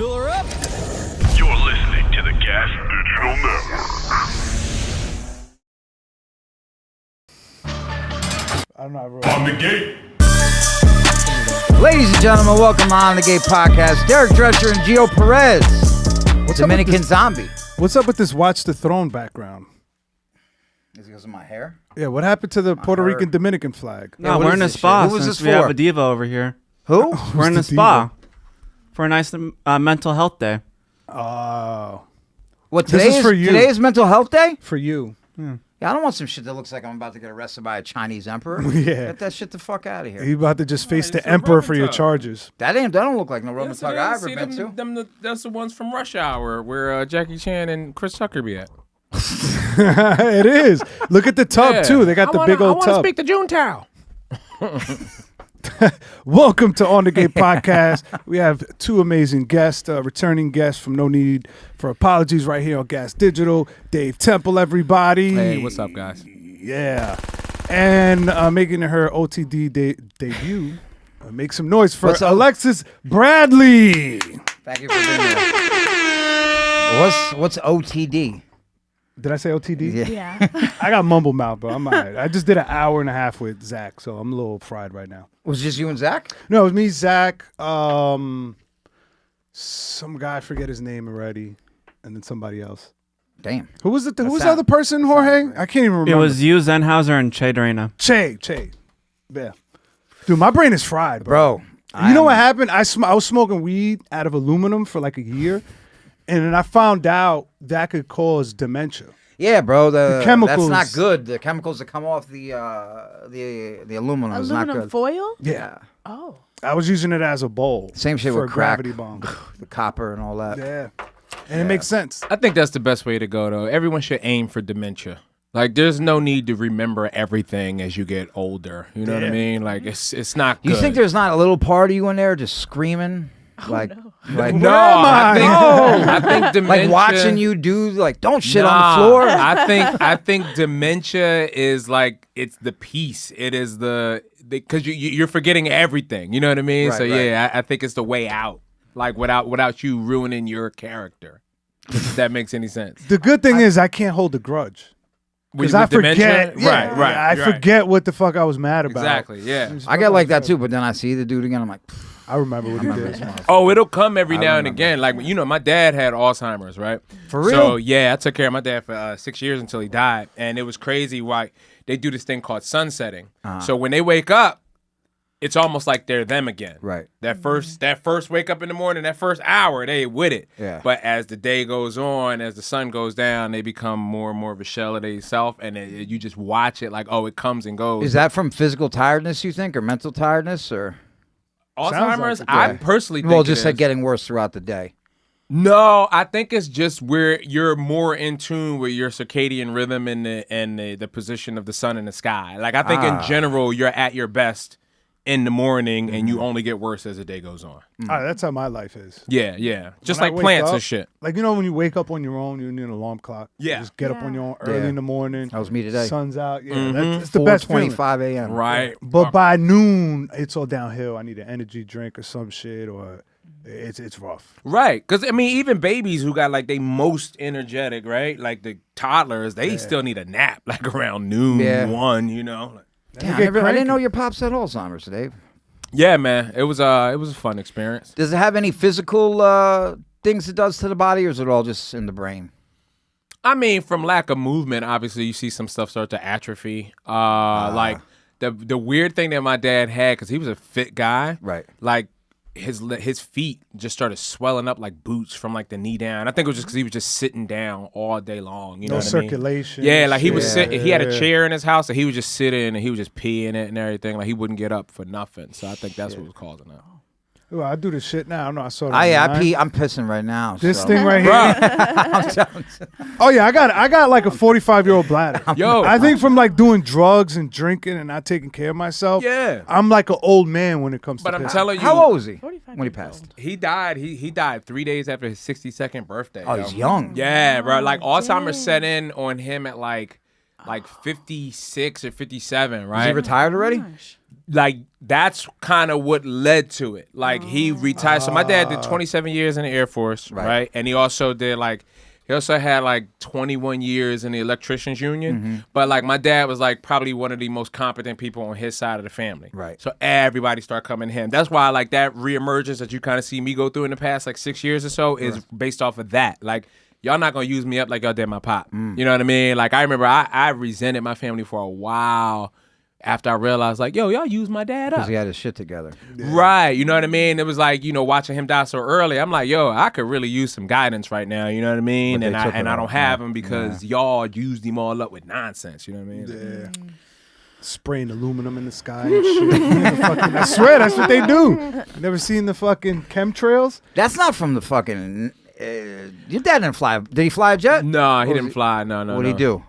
Fill her up. You're listening to the Gas Digital Network. I don't know. On the gate. Ladies and gentlemen, welcome to On the Gate Podcast. Derek Drescher and Geo Perez. Dominican zombie. What's up with this Watch the Throne background? Is it because of my hair? Yeah, what happened to the Puerto Rican Dominican flag? No, what we're is in a this spa shit? Who was since this we for? have a diva over here. Who? We're in the a spa diva? for a nice mental health day. Oh, What, This today is for you. Today is Mental Health Day? for you. Yeah, I don't want some shit that looks like I'm about to get arrested by a Chinese emperor. Yeah. Get that shit the fuck out of here. You about to just face it's the a emperor Roman for your tug. charges. That don't look like no Roman Yes, tug it I is. ever See, been to. that's the ones from Rush Hour where Jackie Chan and Chris Tucker be at. It is. Look at the tub Yeah. too. They got the big old I want to tub. speak to Juntao. Welcome to On the Gate Podcast. We have two amazing guests, returning guests from No Need for Apologies right here on Gas Digital. Dave Temple, everybody. Hey, what's up, guys? Yeah. And making her OTD debut, make some noise for What's up? Alexis Bradby. Thank you for being here. What's OTD? Did I say OTD? Yeah. I got mumble mouth, bro. I'm all right. I just did an hour and a half with Zach, so I'm a little fried right now. Was it just you and Zach? No, it was me, Zach, some guy, I forget his name already, and then somebody else. Damn. Who was it? Who was the sound- other person, Jorge? I can't even remember. It was you, Zenhauser, and Che Dorena. Che. Yeah. Dude, my brain is fried, bro. Bro. You know what happened? I was smoking weed out of aluminum for like a year, and then I found out that could cause dementia. Yeah, bro. The chemicals- That's not good. The chemicals that come off the aluminum is not Aluminum good. foil? Yeah. Oh. I was using it as a bowl. Same shit for with a crack. gravity bomb. The copper and all that. Yeah. And it makes sense. I think that's the best way to go, though. Everyone should aim for dementia. Like, there's no need to remember everything as you get older. You know what I Yeah. mean? Like, it's not good. You think there's not a little part of you in there just screaming? Like, no. like No, am I? I think dementia. like watching you do like don't shit on the floor. I think dementia is like it's the peace. It is because you're forgetting everything. You know what I mean? Right, So right. yeah, I think it's the way out. Like without you ruining your character. If that makes any sense. The good thing is I can't hold a grudge. Because I With dementia? forget. Yeah, Right. I right. forget what the fuck I was mad about. Exactly. Yeah. I get like that too, but then I see the dude again. I'm like, I remember what he did. Oh, it'll come every I now and remember. again. Like my dad had Alzheimer's, right? For real? So yeah, I took care of my dad for 6 years until he died, and it was crazy. Why they do this thing called sunsetting. So when they wake up, it's almost like they're them again. right. That first wake up in the morning, that first hour, they with it. Yeah. But as the day goes on, as the sun goes down, they become more and more of a shell of themselves, and you just watch it like, oh, it comes and goes. Is that from physical tiredness, you think, or mental tiredness, or Alzheimer's? like it, I yeah. personally think well, just it like is. getting worse throughout the day? No, I think it's just where you're more in tune with your circadian rhythm and the position of the sun in the sky. Like I think in general, you're at your best in the morning, and you only get worse as the day goes on. All right, that's how my life is. Yeah. Just When I like wake plants up- and shit. Like, you know, when you wake up on your own, you need an alarm clock. You Yeah. just get up on your own early Yeah. in the morning. That was me today. Sun's out. Yeah, Mm-hmm. that's the best feeling. 4:25 a.m. Right. But by noon, it's all downhill. I need an energy drink or some shit, or it's rough. Right. Because, I mean, even babies who got, like, they most energetic, right? Like, the toddlers, they still need a nap, like, around noon, Yeah. 1, you know? Like, Damn, get I didn't cranky. know your pops had Alzheimer's, Dave. yeah, man. It was a fun experience. Does it have any physical things it does to the body, or is it all just in the brain? I mean, from lack of movement, obviously, you see some stuff start to atrophy. Like, the weird thing that my dad had, because he was a fit guy. Right. Like, his feet just started swelling up like boots from like the knee down. I think it was just because he was just sitting down all day long. You know No what I mean? circulation. Yeah, like he was shit. sitting. He had a chair in his house, and he was just sitting, and he was just peeing it and everything. Like he wouldn't get up for nothing. So I think that's what was causing that. Well, I do this shit now. I know I saw it. I online. pee. I'm pissing right now. This so. thing right here. I'm telling you. Oh yeah, I got like a 45-year-old bladder. Yo. I think from like doing drugs and drinking and not taking care of myself. Yeah. I'm like an old man when it comes But to I'm piss. telling you, How old was he 45 when he years passed? old. he died. He died 3 days after his 62nd birthday. Oh, yo. he's young. Yeah, bro. Like Oh, Alzheimer's dang. set in on him at like 56 or 57, right? Is he retired already? Gosh. like that's kind of what led to it. Like he retired. So my dad did 27 years in the Air Force, right? And he also did he also had like 21 years in the electricians union. But like my dad was like probably one of the most competent people on his side of the family. Right. So everybody started coming to him. That's why like that reemergence that you kind of see me go through in the past like 6 years or so is based off of that. Like y'all not gonna use me up like y'all did my pop. You know what I mean? Like I remember I resented my family for a while after I realized like, yo, y'all use my dad up. Because he had his shit together. Right. You know what I mean? It was like, watching him die so early. I'm like, yo, I could really use some guidance right now. You know what I mean? And I don't have him because y'all used him all up with nonsense. You know what I mean? Yeah. Spraying aluminum in the sky and shit. I swear that's what they do. Never seen the fucking chemtrails? That's not from the fucking... your dad didn't fly. Did he fly a jet? No, he didn't fly. No. What did he do?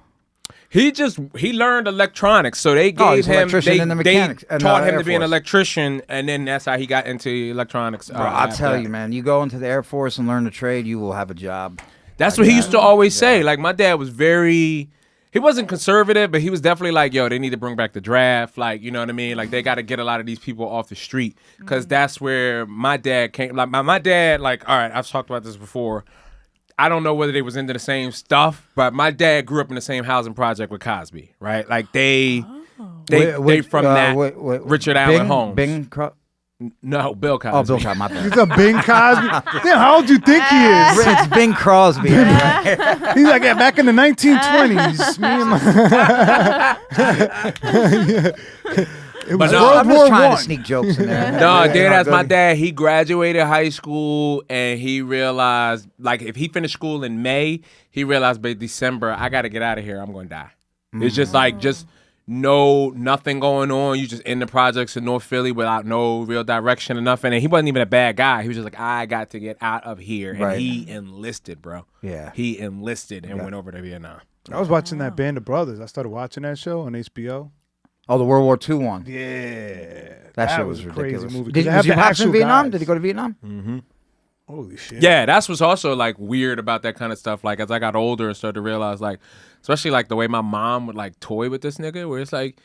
He learned electronics, so they gave him they taught him to be an electrician, and then that's how he got into electronics. Bro, I'll tell you, man. You go into the Air Force and learn the trade, you will have a job. That's what he used to always say. Like my dad was he wasn't conservative, but he was definitely like, yo, they need to bring back the draft. Like, you know what I mean? Like they got to get a lot of these people off the street because that's where my dad came. Like my dad, like, all right, I've talked about this before. I don't know whether they was into the same stuff, but my dad grew up in the same housing project with Cosby, right? Like they from that Richard Allen Homes. No, Bill Cosby. Oh, Bill Cosby, my bad. He's a Bing Cosby. Damn, how old do you think he is? It's Bing Crosby. Right? He's like, yeah, back in the 1920s. Me and my... It was World I'm War just trying I. to sneak jokes in there. No, that's my dad. He graduated high school and he realized, like, if he finished school in May, he realized by December, I got to get out of here. I'm going to die. It's just like, nothing going on. You just in the projects in North Philly without no real direction or nothing. And he wasn't even a bad guy. He was just like, I got to get out of here. And he enlisted, bro. Yeah. He enlisted and went over to Vietnam. I was watching that Band of Brothers. I started watching that show on HBO. Oh, the World War II one. Yeah. That shit was a ridiculous. crazy movie. Was your pops in Vietnam? Did he go to Vietnam? Mm-hmm. Holy shit. Yeah, that's what's also like weird about that kind of stuff. Like as I got older and started to realize, like, especially like the way my mom would like toy with this nigga, where it's like,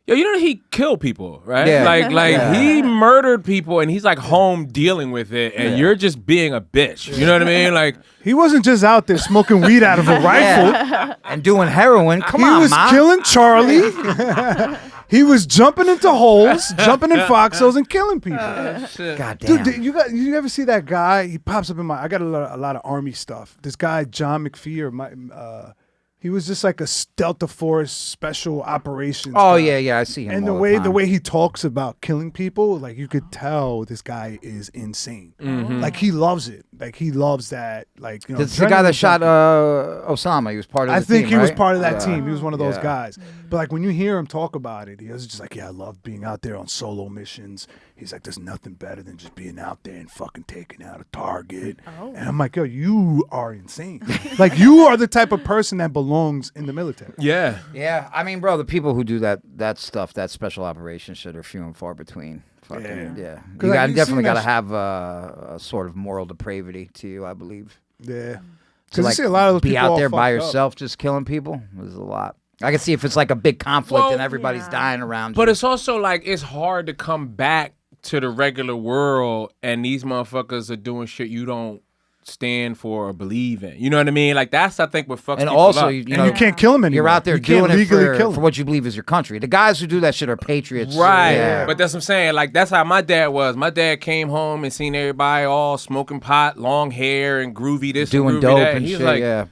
yo, you know he killed people, right? Yeah. He murdered people and he's like home dealing with it, and you're just being a bitch. You know what I mean? Like he wasn't just out there smoking weed out of a rifle and doing heroin. Come on, he was Mom. killing Charlie. He was jumping into holes, jumping in foxholes, and killing people. God damn. Dude, you ever see that guy? He pops up in I got a lot of army stuff. This guy, John McPhee, he was just like a Delta Force special operations Oh guy. yeah, I see him. And all the way he talks about killing people, like you could tell this guy is insane. Like he loves it. Like he loves that. Like This is the guy that shot Osama. He was part of the team, I think he was right? part of that team. He was one of those Yeah. guys. But like when you hear him talk about it, he was just like, yeah, I love being out there on solo missions. He's like, there's nothing better than just being out there and fucking taking out a target. And I'm like, yo, you are insane. Like you are the type of person that belongs in the military. yeah. Yeah, I mean, bro, the people who do that stuff, that special operations shit, are few and far between. Fucking, yeah. You like, you definitely seen got to that have a sort of moral depravity to you, I believe. Yeah. To Because like I see a lot of those be people out all there by fucked up. yourself just killing people is a lot. I can see if it's like a big conflict Well, and everybody's dying around But you. it's also like it's hard to come back to the regular world and these motherfuckers are doing shit you don't stand for or believe in. You know what I mean? Like that's I think what fucks And people also, up. you And know, you can't kill him anymore. you're out there you can't doing it legally kill for him. what you believe is your country. The guys who do that shit are patriots. Right. Yeah. But that's what I'm saying. Like, that's how my dad was. My dad came home and seen everybody all smoking pot, long hair, and groovy this Doing and groovy dope that. and He was shit, like, yeah.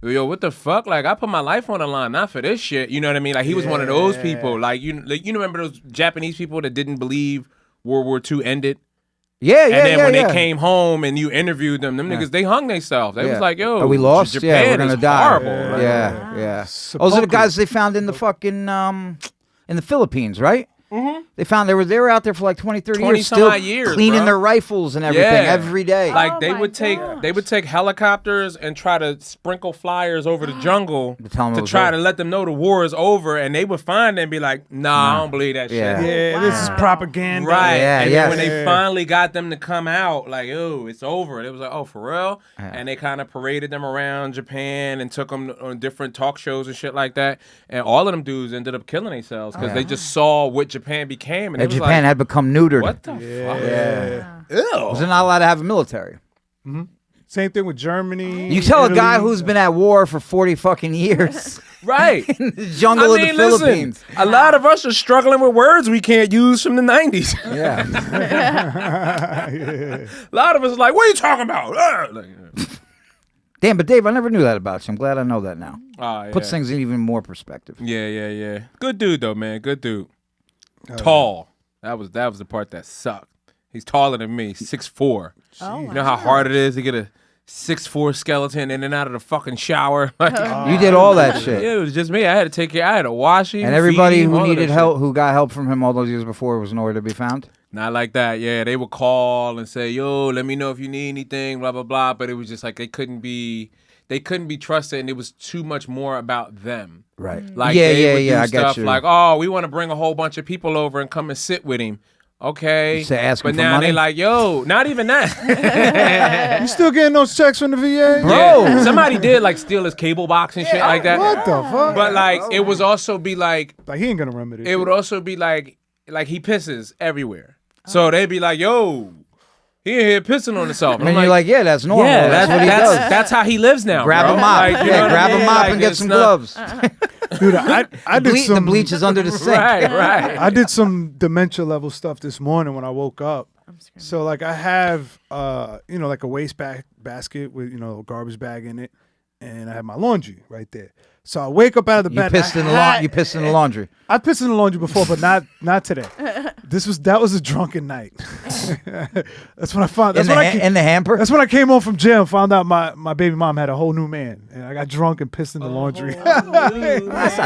yo, what the fuck? Like, I put my life on the line, not for this shit. You know what I mean? Like, he was one of those people. Like, you remember those Japanese people that didn't believe World War II ended? Yeah, And then when yeah. they came home and you interviewed them niggas, they hung themselves. They was like, yo, are we lost? Japan Yeah, we're gonna is die. horrible. Like, Yeah. Those are the guys they found in the fucking in the Philippines, right? Mm-hmm. They found they were out there for like 20, 30 years, still cleaning bro. their rifles and everything every day. Like they would take helicopters and try to sprinkle flyers over the jungle to try to let them know the war is over, and they would find them and be like, nah, I don't believe that shit. Yeah, this is propaganda. Right. Yeah, and then when they yeah. finally got them to come out, like, oh, it's over. It was like, oh, for real? Yeah. And they kind of paraded them around Japan and took them on different talk shows and shit like that. And all of them dudes ended up killing themselves because they just saw what Japan became. And And Japan had become neutered. What the fuck? Yeah. Ew. Was not allowed to have a military. Same thing with Germany. You tell Italy. a guy who's been at war for 40 fucking years Right. in the jungle of the Philippines. A lot of us are struggling with words we can't use from the 90s. Yeah. Yeah. A lot of us are like, what are you talking about? Damn, but Dave, I never knew that about you. I'm glad I know that now. Yeah. Puts things in even more perspective. Yeah. Good dude, though, man. Good dude. Tall. That was the part that sucked. He's taller than me, 6'4". Oh, You know how hard it is to get a 6'4" skeleton in and out of the fucking shower? You did all that shit. Yeah, it was just me. I had to take care. I had to wash him. And everybody feed him, who all of needed that help, shit. who got help from him all those years before, was nowhere to be found. Not like that. Yeah, they would call and say, "Yo, let me know if you need anything." Blah blah blah. But it was just like they couldn't be trusted, and it was too much more about them. Right. Like Yeah, they would do I got stuff you. like, "Oh, we want to bring a whole bunch of people over and come and sit with him." Okay. You say ask but him for now money? they like, "Yo, not even that." You still getting those checks from the VA? Bro. Yeah. Somebody did like steal his cable box and shit like that. What the fuck? But like, it was also be like, Like he ain't gonna remember this. it would also be like he pisses everywhere. So they'd be like, "Yo, he in here pissing on himself." And you're like, yeah, that's normal. yeah, that's what he does. That's how he lives now. Grab bro. a mop. Like, you know Yeah, what grab I a mean? mop Like, and get it's some not- gloves. Dude, I did The some bleach is under the sink. Right. I did some dementia level stuff this morning when I woke up. So like I have like a waste basket with a garbage bag in it, and I have my laundry right there. So I wake up out of the You bed. pissed in the you pissed in the laundry. I pissed in the laundry before, but not today. That was a drunken night. That's when I found. That's In the hamper. That's when I came home from jail and found out my baby mom had a whole new man, and I got drunk and pissed in the laundry. That's not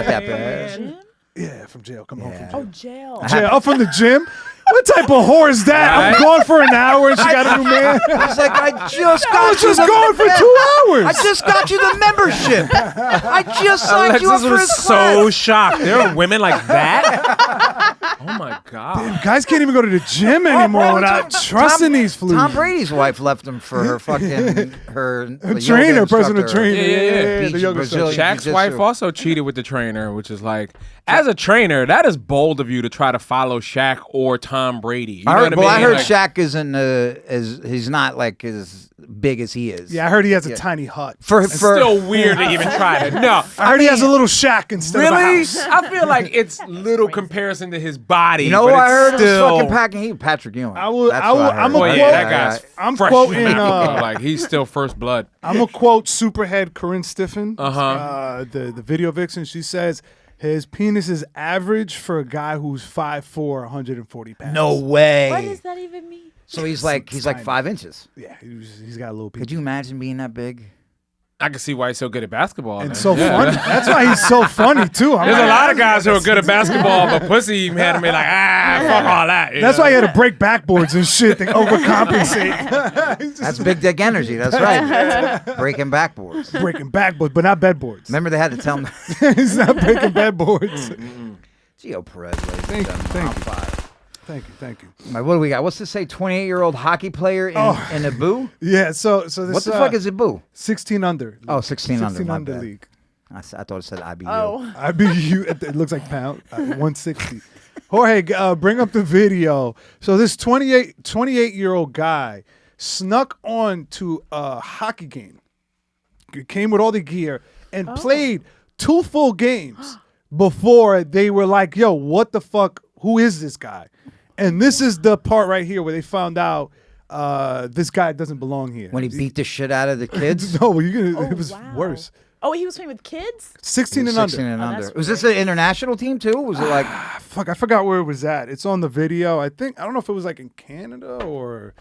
that bad. Yeah, from jail. Come home from jail. Jail. Jail. Up from the gym. What type of whore is that? I'm Right? gone for an hour and she got a new man. He's like, I just I got was you just the gone for 2 hours. I just got you the membership. I just signed you up Alexis for was his so class. shocked. There are women like that. Oh my god. Guys can't even go to the gym anymore without trusting these fools. Tom Brady's wife left him for her fucking her yoga Trainer, personal instructor. trainer. Yeah. The Beach yoga Brazilian. instructor. Shaq's jiu-jitsu. wife also cheated with the trainer, which is like, as a trainer, that is bold of you to try to follow Shaq or Tom Brady. You know what I mean? I heard Like, Shaq isn't he's not like as big as he is. Yeah, I heard he has a tiny hut. For still weird to even try to. No. I heard he has a little shack instead of a Really? house. I feel like it's little comparison to his body. you know but what I it's heard still, was fucking packing Patrick Ewing. I will- That's I what will- heard. I'm a Well, quote- yeah, that guy's I'm fresh quoting, from like he's still first blood. I'm gonna quote Superhead Corinne Stiffen, Uh-huh. the video vixen. She says his penis is average for a guy who's 5'4", 140 pounds. No way. What does that even mean? So he's like 5 inches. Yeah, he's got a little penis. Could you imagine being that big? I can see why he's so good at basketball. And then. so Yeah. funny. That's why he's so funny too. I'm There's like, a lot of guys who are good at basketball, but pussy had to be like, fuck all that. you That's know? why he had to break backboards and shit to overcompensate. He's just That's big dick energy. That's right. Breaking backboards. breaking backboards, but not bedboards. Remember they had to tell him. He's not breaking bedboards. Geo Perez, ladies Thank you, and thank gentlemen. you. Top five. Thank you. All right, what do we got? What's this say? 28-year-old hockey player in Abu? Yeah, so this What the fuck is Abu? 16 under? Oh, 16 under. 16 My under bad. league. I thought it said IBU. Oh. IBU, it looks like pound, 160. Jorge, bring up the video. So this 28-year-old guy snuck on to a hockey game, came with all the gear, and played 2 full games before they were like, yo, what the fuck? Who is this guy? And this is the part right here where they found out this guy doesn't belong here. When he beat the shit out of the kids? No, it was wow. worse. Oh, he was playing with kids? 16 and 16 under. and under. that's Was this an international team too? Was it like Fuck, I forgot where it was at. It's on the video. I don't know if it was like in Canada or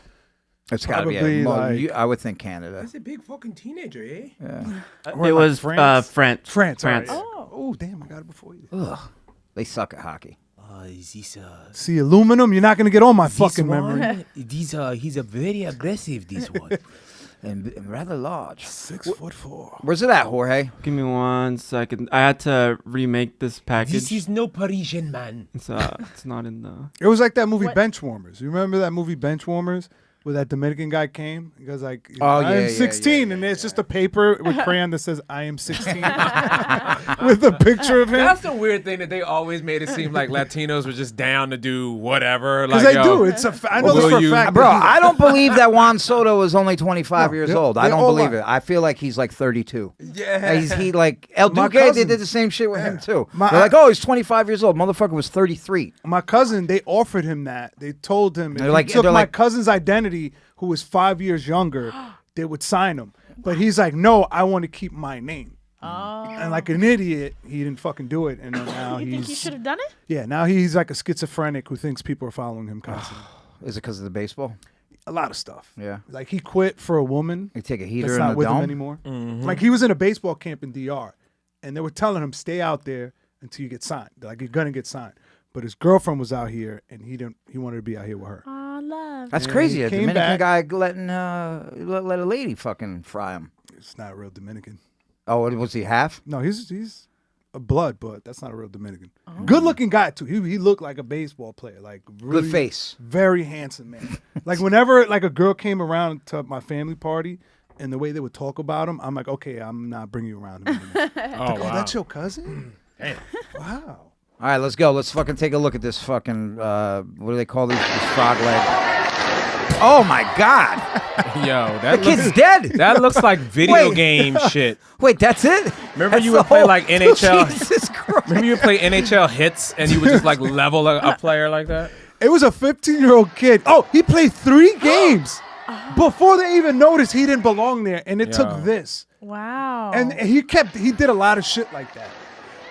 it's gotta be? probably Well, like- I would think Canada. He's a big fucking teenager, eh? or It like was France. France. France. all right. France. Oh, damn, I got it before you. Ugh, they suck at hockey. See, aluminum, you're not going to get all my fucking memory. He's a very aggressive, this one. And rather large. 6'4". Where's it at, Jorge? Give me 1 second. I had to remake this package. This is no Parisian man. It's not in the. It was like that movie What? Benchwarmers. You remember that movie Benchwarmers? where that Dominican guy came. He goes like, Oh, I yeah, am yeah, 16, yeah, and there's just a paper with crayon that says I am 16 with a picture of him. That's the weird thing that they always made it seem like Latinos were just down to do whatever. Because Like, they yo, do. It's I know this will for a you- fact. Bro, that he- I don't believe that Juan Soto is only 25 years they're- old. I they don't all believe are. it. I feel like he's like 32. Yeah. He like El My Duque. They cousin- did the same shit with him too. My- They're like, oh, he's 25 years old. Motherfucker was 33. My cousin, they offered him that. They told him if They're he like- took they're my like- cousin's identity, who was 5 years younger, they would sign him. But he's like, no, I want to keep my name. And like an idiot, he didn't fucking do it. And then now You think he he's should have done it? yeah, now he's like a schizophrenic who thinks people are following him constantly. Is it because of the baseball? A lot of stuff. Yeah. Like he quit for a woman You take a heater that's in not the with him dome. anymore. Like he was in a baseball camp in DR, and they were telling him stay out there until you get signed. Like you're gonna get signed. But his girlfriend was out here, and he didn't. He wanted to be out here with her. Aw, love. That's Yeah, crazy. he A came Dominican back. guy letting let a lady fucking fry him. It's not a real Dominican. Oh, what was he half? No, he's a blood, but that's not a real Dominican. Good looking guy too. He looked like a baseball player, like really Good face. very handsome man. Like whenever like a girl came around to my family party, and the way they would talk about him, I'm like, okay, I'm not bringing you around him anymore. Oh, wow. That's your cousin? Wow. All right, let's go. Let's fucking take a look at this fucking what do they call these frog leg? Oh my god! Yo, The that kid's looks, dead. that looks like video Wait. game shit. Wait, that's it? Remember That's you the would play whole- like NHL? Jesus Christ! Remember you would play NHL hits and you would just like level a player like that? It was a 15-year-old kid. Oh, he played 3 games before they even noticed he didn't belong there, and it Yo. took this. Wow. And he did a lot of shit like that.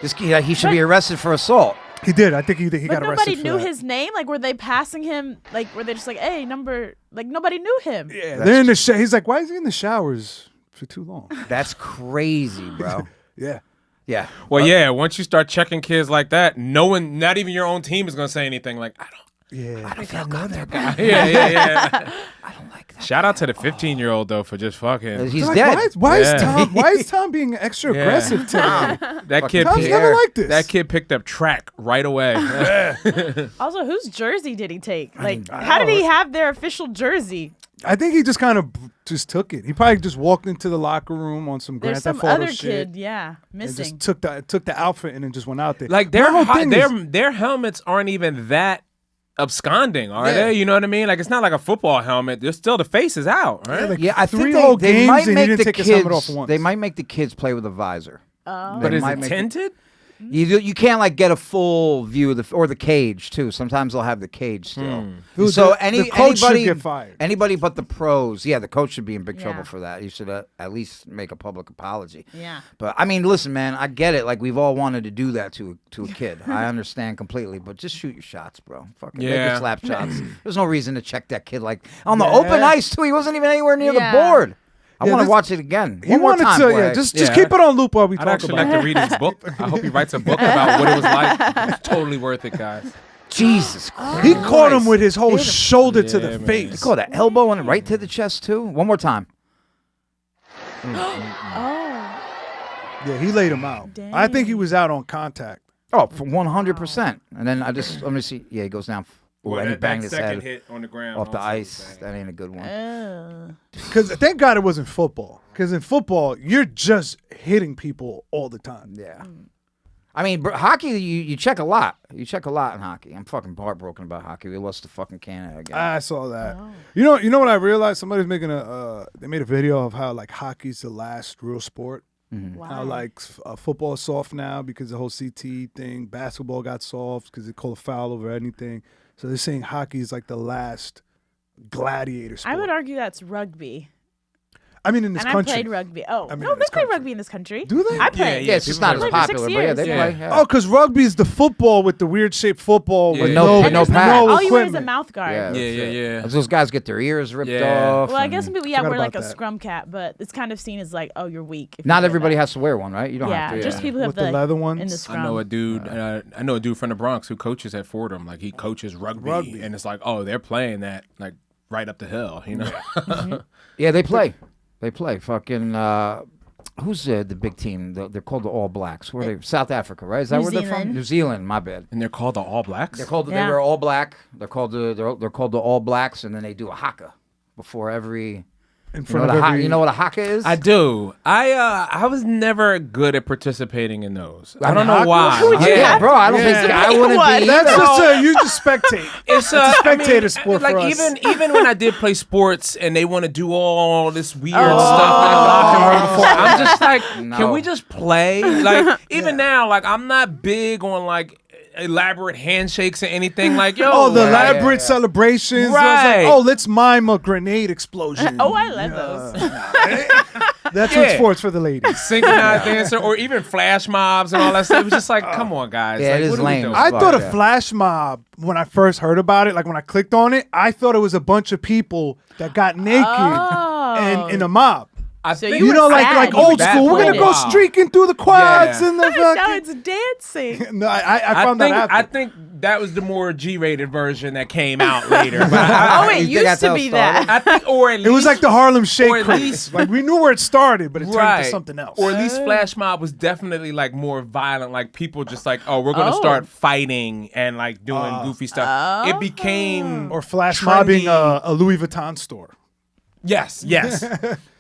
This kid, he should be arrested for assault. He did. I think he but got arrested nobody for knew that. his name. Like, were they passing him? Like, were they just like, hey, number? Like, nobody knew him. Yeah, they're in the shower. He's like, why is he in the showers for too long? That's crazy, bro. Yeah. Yeah. Well, yeah, once you start checking kids like that, no one, not even your own team is going to say anything like, I don't. Yeah. I feel good. Yeah. I don't like that. Shout out to the 15-year-old, though, for just fucking. He's Like, dead. Why Yeah. is Tom being extra aggressive today? That kid, Tom's picked, never like this. that kid picked up track right away. Also, whose jersey did he take? Like, how did he have their official jersey? I think he just kind of just took it. He probably just walked into the locker room on some Grand There's Theft some Auto other shit kid, yeah, and missing. just took the outfit and then just went out there. Like My whole thing is- their helmets aren't even that absconding, are Yeah. they? You know what I mean? Like it's not like a football helmet. There's still the face is out, right? like Yeah, I 3 think whole they games might and he make didn't the take his helmet kids. off once. They might make the kids play with a visor. Oh. but They is might it make the- tinted? You can't like get a full view of or the cage too. Sometimes they'll have the cage still. Dude, So the coach should anybody get fired. anybody but the pros, yeah, the coach should be in big trouble Yeah. for that. He should at least make a public apology. Yeah. But I mean, listen, man, I get it. Like we've all wanted to do that to a kid. I understand completely, but just shoot your shots, bro. Fucking make your Yeah. slap shots. There's no reason to check that kid like on the open ice too. He wasn't even anywhere near Yeah. the board. I Yeah, want to this- watch it again. He One more wanted time, to, boy. yeah. Just Yeah. keep it on loop while we I'd talk actually about like it. to read his book. I hope he writes a book about what it was like. It's totally worth it, guys. Jesus Christ. He caught him with his whole shoulder to Yeah, the man. face. They call that elbow and right to the chest too. One more time. Oh. Yeah, he laid him out. I think he was out on contact. Oh, for 100%. And then let me see. Yeah, he goes down. Ooh, Well, and he that banged his second head hit on the ground off the also was ice. bad. That ain't a good one. Because thank God it wasn't football. Because in football, you're just hitting people all the time. Yeah. I mean, hockey, you check a lot. You check a lot in hockey. I'm fucking heartbroken about hockey. We lost to fucking Canada again. I saw that. You know what I realized? Somebody's making they made a video of how like hockey's the last real sport. How like football is soft now because the whole CT thing. Basketball got soft because they call a foul over anything. So they're saying hockey is like the last gladiator sport. I would argue that's rugby. I mean, in this And country. I played rugby. Oh, I mean, no, in they this play country. rugby in this country. Do they? I played. yeah, it's just not as people play for 6 popular, but yeah, they years. play. Yeah. Yeah. Oh, because rugby is the football with the weird shaped football Yeah. with With no- And no there's pads. all you wear is a equipment. mouth guard. Yeah, Yeah, that's it. yeah. Those guys get their ears ripped Yeah. off. Well, I and guess some people, Forgot wear like about a that. scrum cap, but it's kind of seen as like, oh, you're weak. if you Not wear everybody that. has to wear one, right? You don't Yeah, have to. just people who have With the leather ones? in the I scrum. know a dude. I know a dude from the Bronx who coaches at Fordham. Like he coaches rugby, and it's like, oh, they're playing that like right up the hill. You know. Yeah, they play. They play. Fucking. Who's the big team? They're called the All Blacks. Where are they? South Africa, right? Is that New where they're from? Zealand. New Zealand. My bad. And they're called the All Blacks. They're called. They Yeah. wear all black. They're called the All Blacks, and then they do a haka. before every. In You front know, of every. you know what a haka is? I do. I was never good at participating in those. I don't know haka? why. Would you Yeah. have bro, I don't Yeah. think I wouldn't What? be. That's either. just you just spectate. It's a spectator sport like for us. even when I did play sports and they want to do all this weird stuff like rock and roll before, I'm just like, No. can we just play? Like even now, like I'm not big on like elaborate handshakes or anything. Like yo, Oh, the like, elaborate celebrations. Right. Like, oh, let's mime a grenade explosion. Oh, I love those. That's Yeah. what sports for the ladies. synchronized dancer or even flash mobs and all that stuff. It was just like, come on, guys. Yeah, like, it is what are we lame. doing? I Fuck thought a yeah. flash mob when I first heard about it, like when I clicked on it, I thought it was a bunch of people that got naked and in a mob. I So think you You know, were like sad. like You were old that school. We're for gonna a go while. streaking through the quads Yeah. and the Now fucking. it's dancing. No, I found that after. I think that was the more G-rated version that came out later. But Oh, it You think that's used to how it be started? that. I think, or at least it was like the Harlem or Shake at craze. least- Like we knew where it started, but it turned right into something else. Or at least Flash Mob was definitely like more violent. Like people just like, oh, we're gonna start fighting and like doing goofy stuff. It became Or flash trendy. mobbing a Louis Vuitton store. Yes.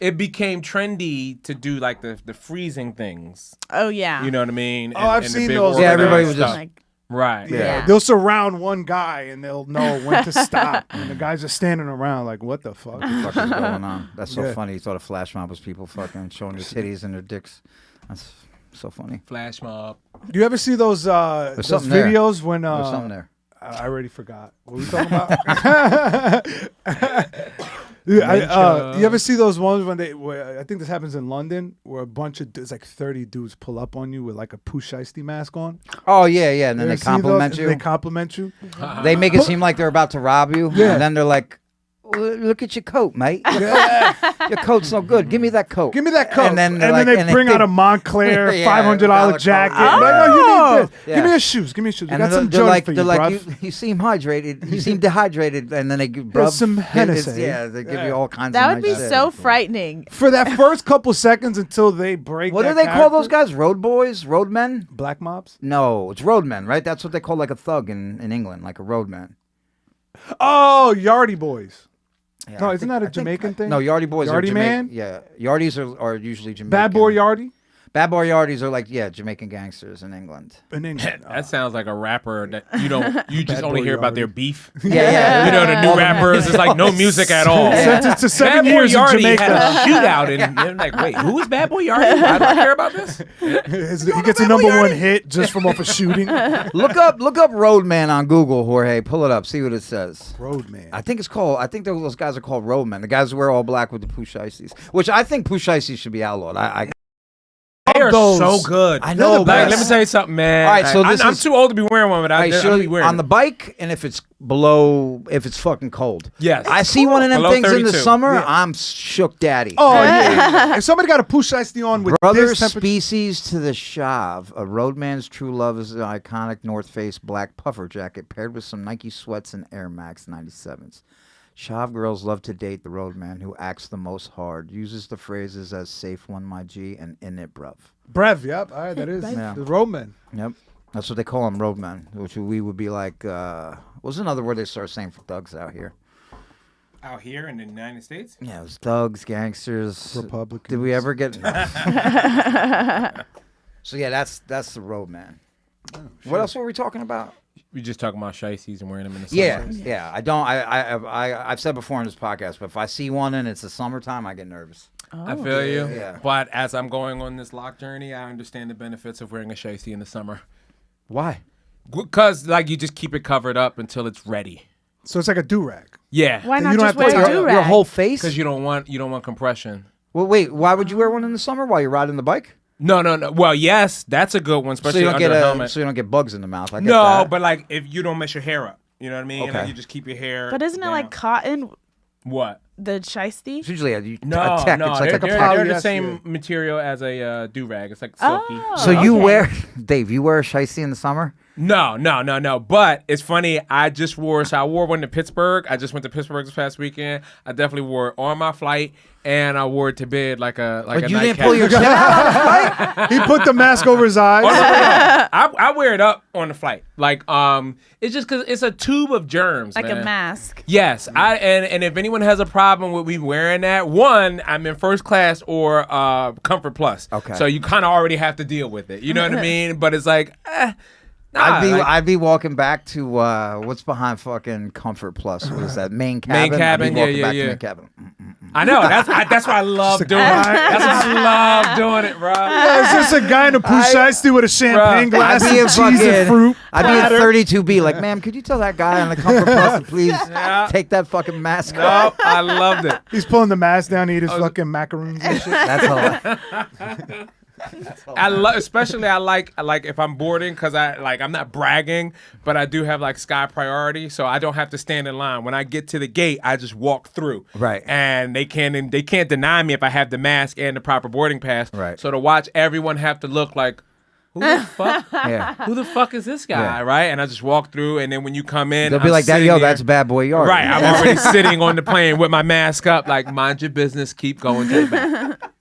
It became trendy to do like the freezing things. Oh yeah. You know what I mean? Oh, I've the seen big those. Yeah, organized everybody was stuff. just- Like, right. Yeah. They'll surround one guy and they'll know when to stop. And the guy's just standing around like, what the fuck? What is going on? That's so Yeah. funny. You thought a flash mob was people fucking showing their titties and their dicks. That's so funny. Flash Mob. Do you ever see those something there. videos when There's something there. I already forgot. What were we talking about? You ever see those ones when where I think this happens in London, where a bunch of it's like 30 dudes pull up on you with like a Pooh Shiesty mask on? Oh yeah, yeah. And then You they ever see those? compliment you. They compliment you. They make it seem like they're about to rob you. Yeah. And then they're like, look at your coat, mate. Your coat's so good. Give me that coat. Give me that coat. And then, they bring out a Montclair Yeah, $500 jacket. coat. Like, oh, you need this. Yeah. Give me your shoes. Give me your shoes. We And got then some they're Jones like, for you, they're like, bruv. you seem hydrated. You seem dehydrated. And then they give bruv. some Hennessy. Yeah, they give you all kinds that of would be nice shit. so frightening. For that first couple seconds until they break. What do that they call those character. guys? Road boys? Roadmen? Black mobs? No, it's roadmen, right? That's what they call like a thug in England, like a roadman. Oh, Yardie boys. Yeah, No, I isn't think- that a I think- Jamaican thing? No, Yardie boys are Yardie Jamaican. man? Yeah, Yardies are usually Jamaican. Bad boy Yardie Bad boy Yardies are like, yeah, Jamaican gangsters in England. in England. That sounds like a rapper that you just Bad only boy hear about Yardie. their beef. Yeah. You know, the new rappers, it's like no music at all. Sentenced to 7 Bad Boy years in Yardie Jamaica. had a shootout, and you're like, wait, who is Bad Boy Yardie? Why do I care about this? He gets a number one hit just from off a shooting. Look up Roadman on Google, Jorge. Pull it up. See what it says. Roadman. I think those guys are called Roadmen. The guys who wear all black with the Pooh Shiesties. Which I think Pooh Shiesties should be outlowed. They are those. so good. I know, Like, but- let me tell you something, man. All right, so this I'm is- too old to be wearing one, but All right, I'm so be wearing on the it. bike, and if it's below, if it's fucking cold. Yes. I see one of them Below things in the 32. summer, Yeah. I'm shook daddy. Oh, yeah. If somebody got a Pooh Shiesty on with Brother this temperature. species to the Shav, a roadman's true love is the iconic North Face black puffer jacket paired with some Nike sweats and Air Max 97s. Shav girls love to date the roadman who acts the most hard, uses the phrases as safe one my G and in it bruv. Brev, yep. All right, that is Yeah. the Roadman. Yep. That's what they call them, roadmen, which we would be like, what's another word they start saying for thugs out here? Out here in the United States? Yeah, it was thugs, gangsters. Republicans. Did we ever get... So yeah, that's the roadman. What else were we talking about? We just talking about shiesties and wearing them in the summer. Yeah. I've said before in this podcast, but if I see one and it's the summertime, I get nervous. I feel you. Yeah. But as I'm going on this lock journey, I understand the benefits of wearing a shiesty in the summer. Why? Because, like, you just keep it covered up until it's ready. So it's like a do-rag. Yeah. Why You not don't just have to wear take a your- do-rag? Your whole face? Because you don't want compression. Well, wait. Why would you wear one in the summer while you're riding the bike? No. Well, yes, that's a good one, So especially you don't under get a helmet. so you don't get bugs in the mouth. I get No, that. but like if you don't mess your hair up, you know what I mean? Okay. Like, you just keep your hair. But isn't it down. like cotton, what? the shiesty? It's usually a No, tech. no, It's like they're, a they're, poly- they're the yes, same yeah. material as a do-rag. It's like silky. Oh, So you okay. wear, Dave? You wear a shiesty in the summer? No. But it's funny. I wore one to Pittsburgh. I just went to Pittsburgh this past weekend. I definitely wore it on my flight, and I wore it to bed like a But you nightcap. didn't pull your shit out? He put the mask over his eyes. I wear it up on the flight. Like it's just because it's a tube of germs. Like man. a mask. Yes, and if anyone has a problem problem with me wearing that. One, I'm in first class or Comfort Plus. Okay. So you kind of already have to deal with it. You know what I mean? But it's like, I'd be walking back to what's behind fucking Comfort Plus. What is that? Main cabin. Main cabin, I'd be walking yeah, back yeah. to Main cabin. I know. That's why I love doing it. That's why I love doing it, bro. Yeah, it's just a guy in a Shiesty with a champagne glass I'd be and in cheese and fruit. I'd be at 32B, like, ma'am, could you tell that guy on the Comfort Plus to please Yeah. take that fucking mask No, off? I loved it. He's pulling the mask down, eat his fucking macaroons and shit. That's hilarious. Especially I like if I'm boarding because I'm not bragging, but I do have like sky priority, so I don't have to stand in line. When I get to the gate, I just walk through. Right. And they can't deny me if I have the mask and the proper boarding pass. Right. So to watch everyone have to look like, who the fuck? Yeah. Who the fuck is this guy? Yeah. Right. And I just walk through, and then when you come in, They'll be I'm like, that, sitting yo, there- that's Bad Boy Yard. Right. I'm already sitting on the plane with my mask up, like, mind your business, keep going to the back.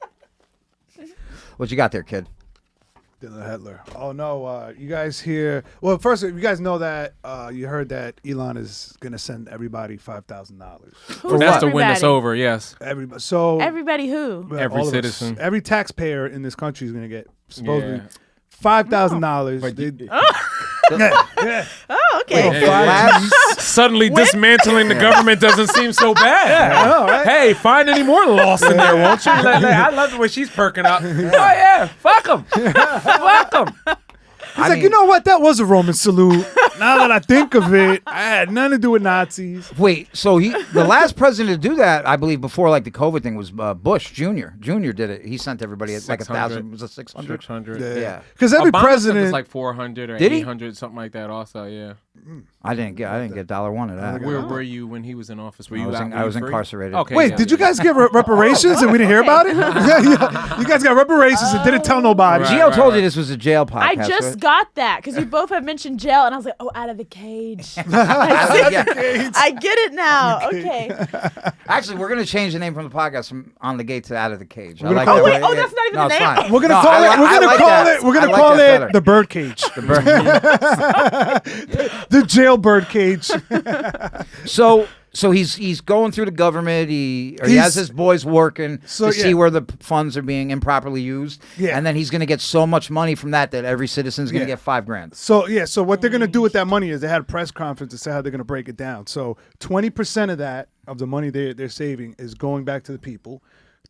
What you got there, kid? Dylan Hitler. Oh no, you guys hear? Well, first, you guys know that you heard that Elon is gonna send everybody $5,000. Who's That's to win us everybody? over. Yes. Everybody. So Everybody who? Every all of us, citizen. every taxpayer in this country is gonna get supposedly Yeah. $5,000. Oh, okay. Suddenly dismantling the government doesn't seem so bad. I know, right? Hey, find any more lost in there, won't you? I love it when she's perking up. Oh, yeah. Fuck them. Fuck them. He's like, you know what? That was a Roman salute. Now that I think of it, I had nothing to do with Nazis. Wait, so the last president to do that, I believe, before like the COVID thing was Bush Jr. Jr. did it. He sent everybody at like 1,000. Was it 600? 600. Yeah. Because every Obama president was like 400 or Did he? 800, something like that also, yeah. I didn't get $1 of that. Where were you when he was in office? Were you I was free? incarcerated. Okay. Wait, yeah, did you yeah. guys get reparations and we didn't hear about it? Yeah. You guys got reparations and didn't tell nobody. Right. Geo told you this was a jail podcast. I just right? got that because you both have mentioned jail, and I was like, oh, out of the cage. Yeah. I get it now. Okay. Actually, we're gonna change the name from the podcast from On the Gate to Out of the Cage. I gonna like call that. it- wait, oh, that's not even No, the it's name? fine. We're gonna No, call I it. We're gonna like call that. it. We're I gonna like call that it better. the bird cage, the jailbird cage. So he's going through the government. He has his boys working to see where the funds are being improperly used. Yeah. And then he's gonna get so much money from that every citizen's gonna get $5,000. So what they're gonna do with that money is they had a press conference to say how they're gonna break it down. So 20% of that of the money they're saving is going back to the people.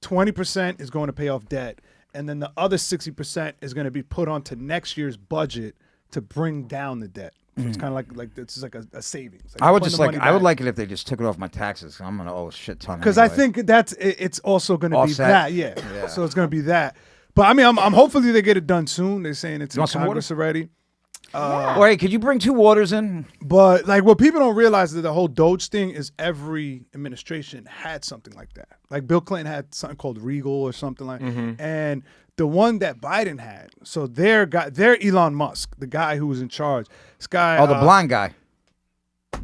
20% is going to pay off debt, and then the other 60% is going to be put onto next year's budget to bring down the debt. So it's kind of like it's like a savings. Like I would putting just the money I would back. like it if they just took it off my taxes. I'm gonna owe a shit ton. Because I think it's also going to be Offset? that, yeah. So it's going to be that. But I mean, I'm hopefully they get it done soon. They're saying it's in want some Congress already. Wait, could you bring 2 waters in? But like, what people don't realize is that the whole Doge thing is every administration had something like that. Like Bill Clinton had something called Regal or something like, and the one that Biden had. So their Elon Musk, the guy who was in charge. This guy, Oh, the blind guy.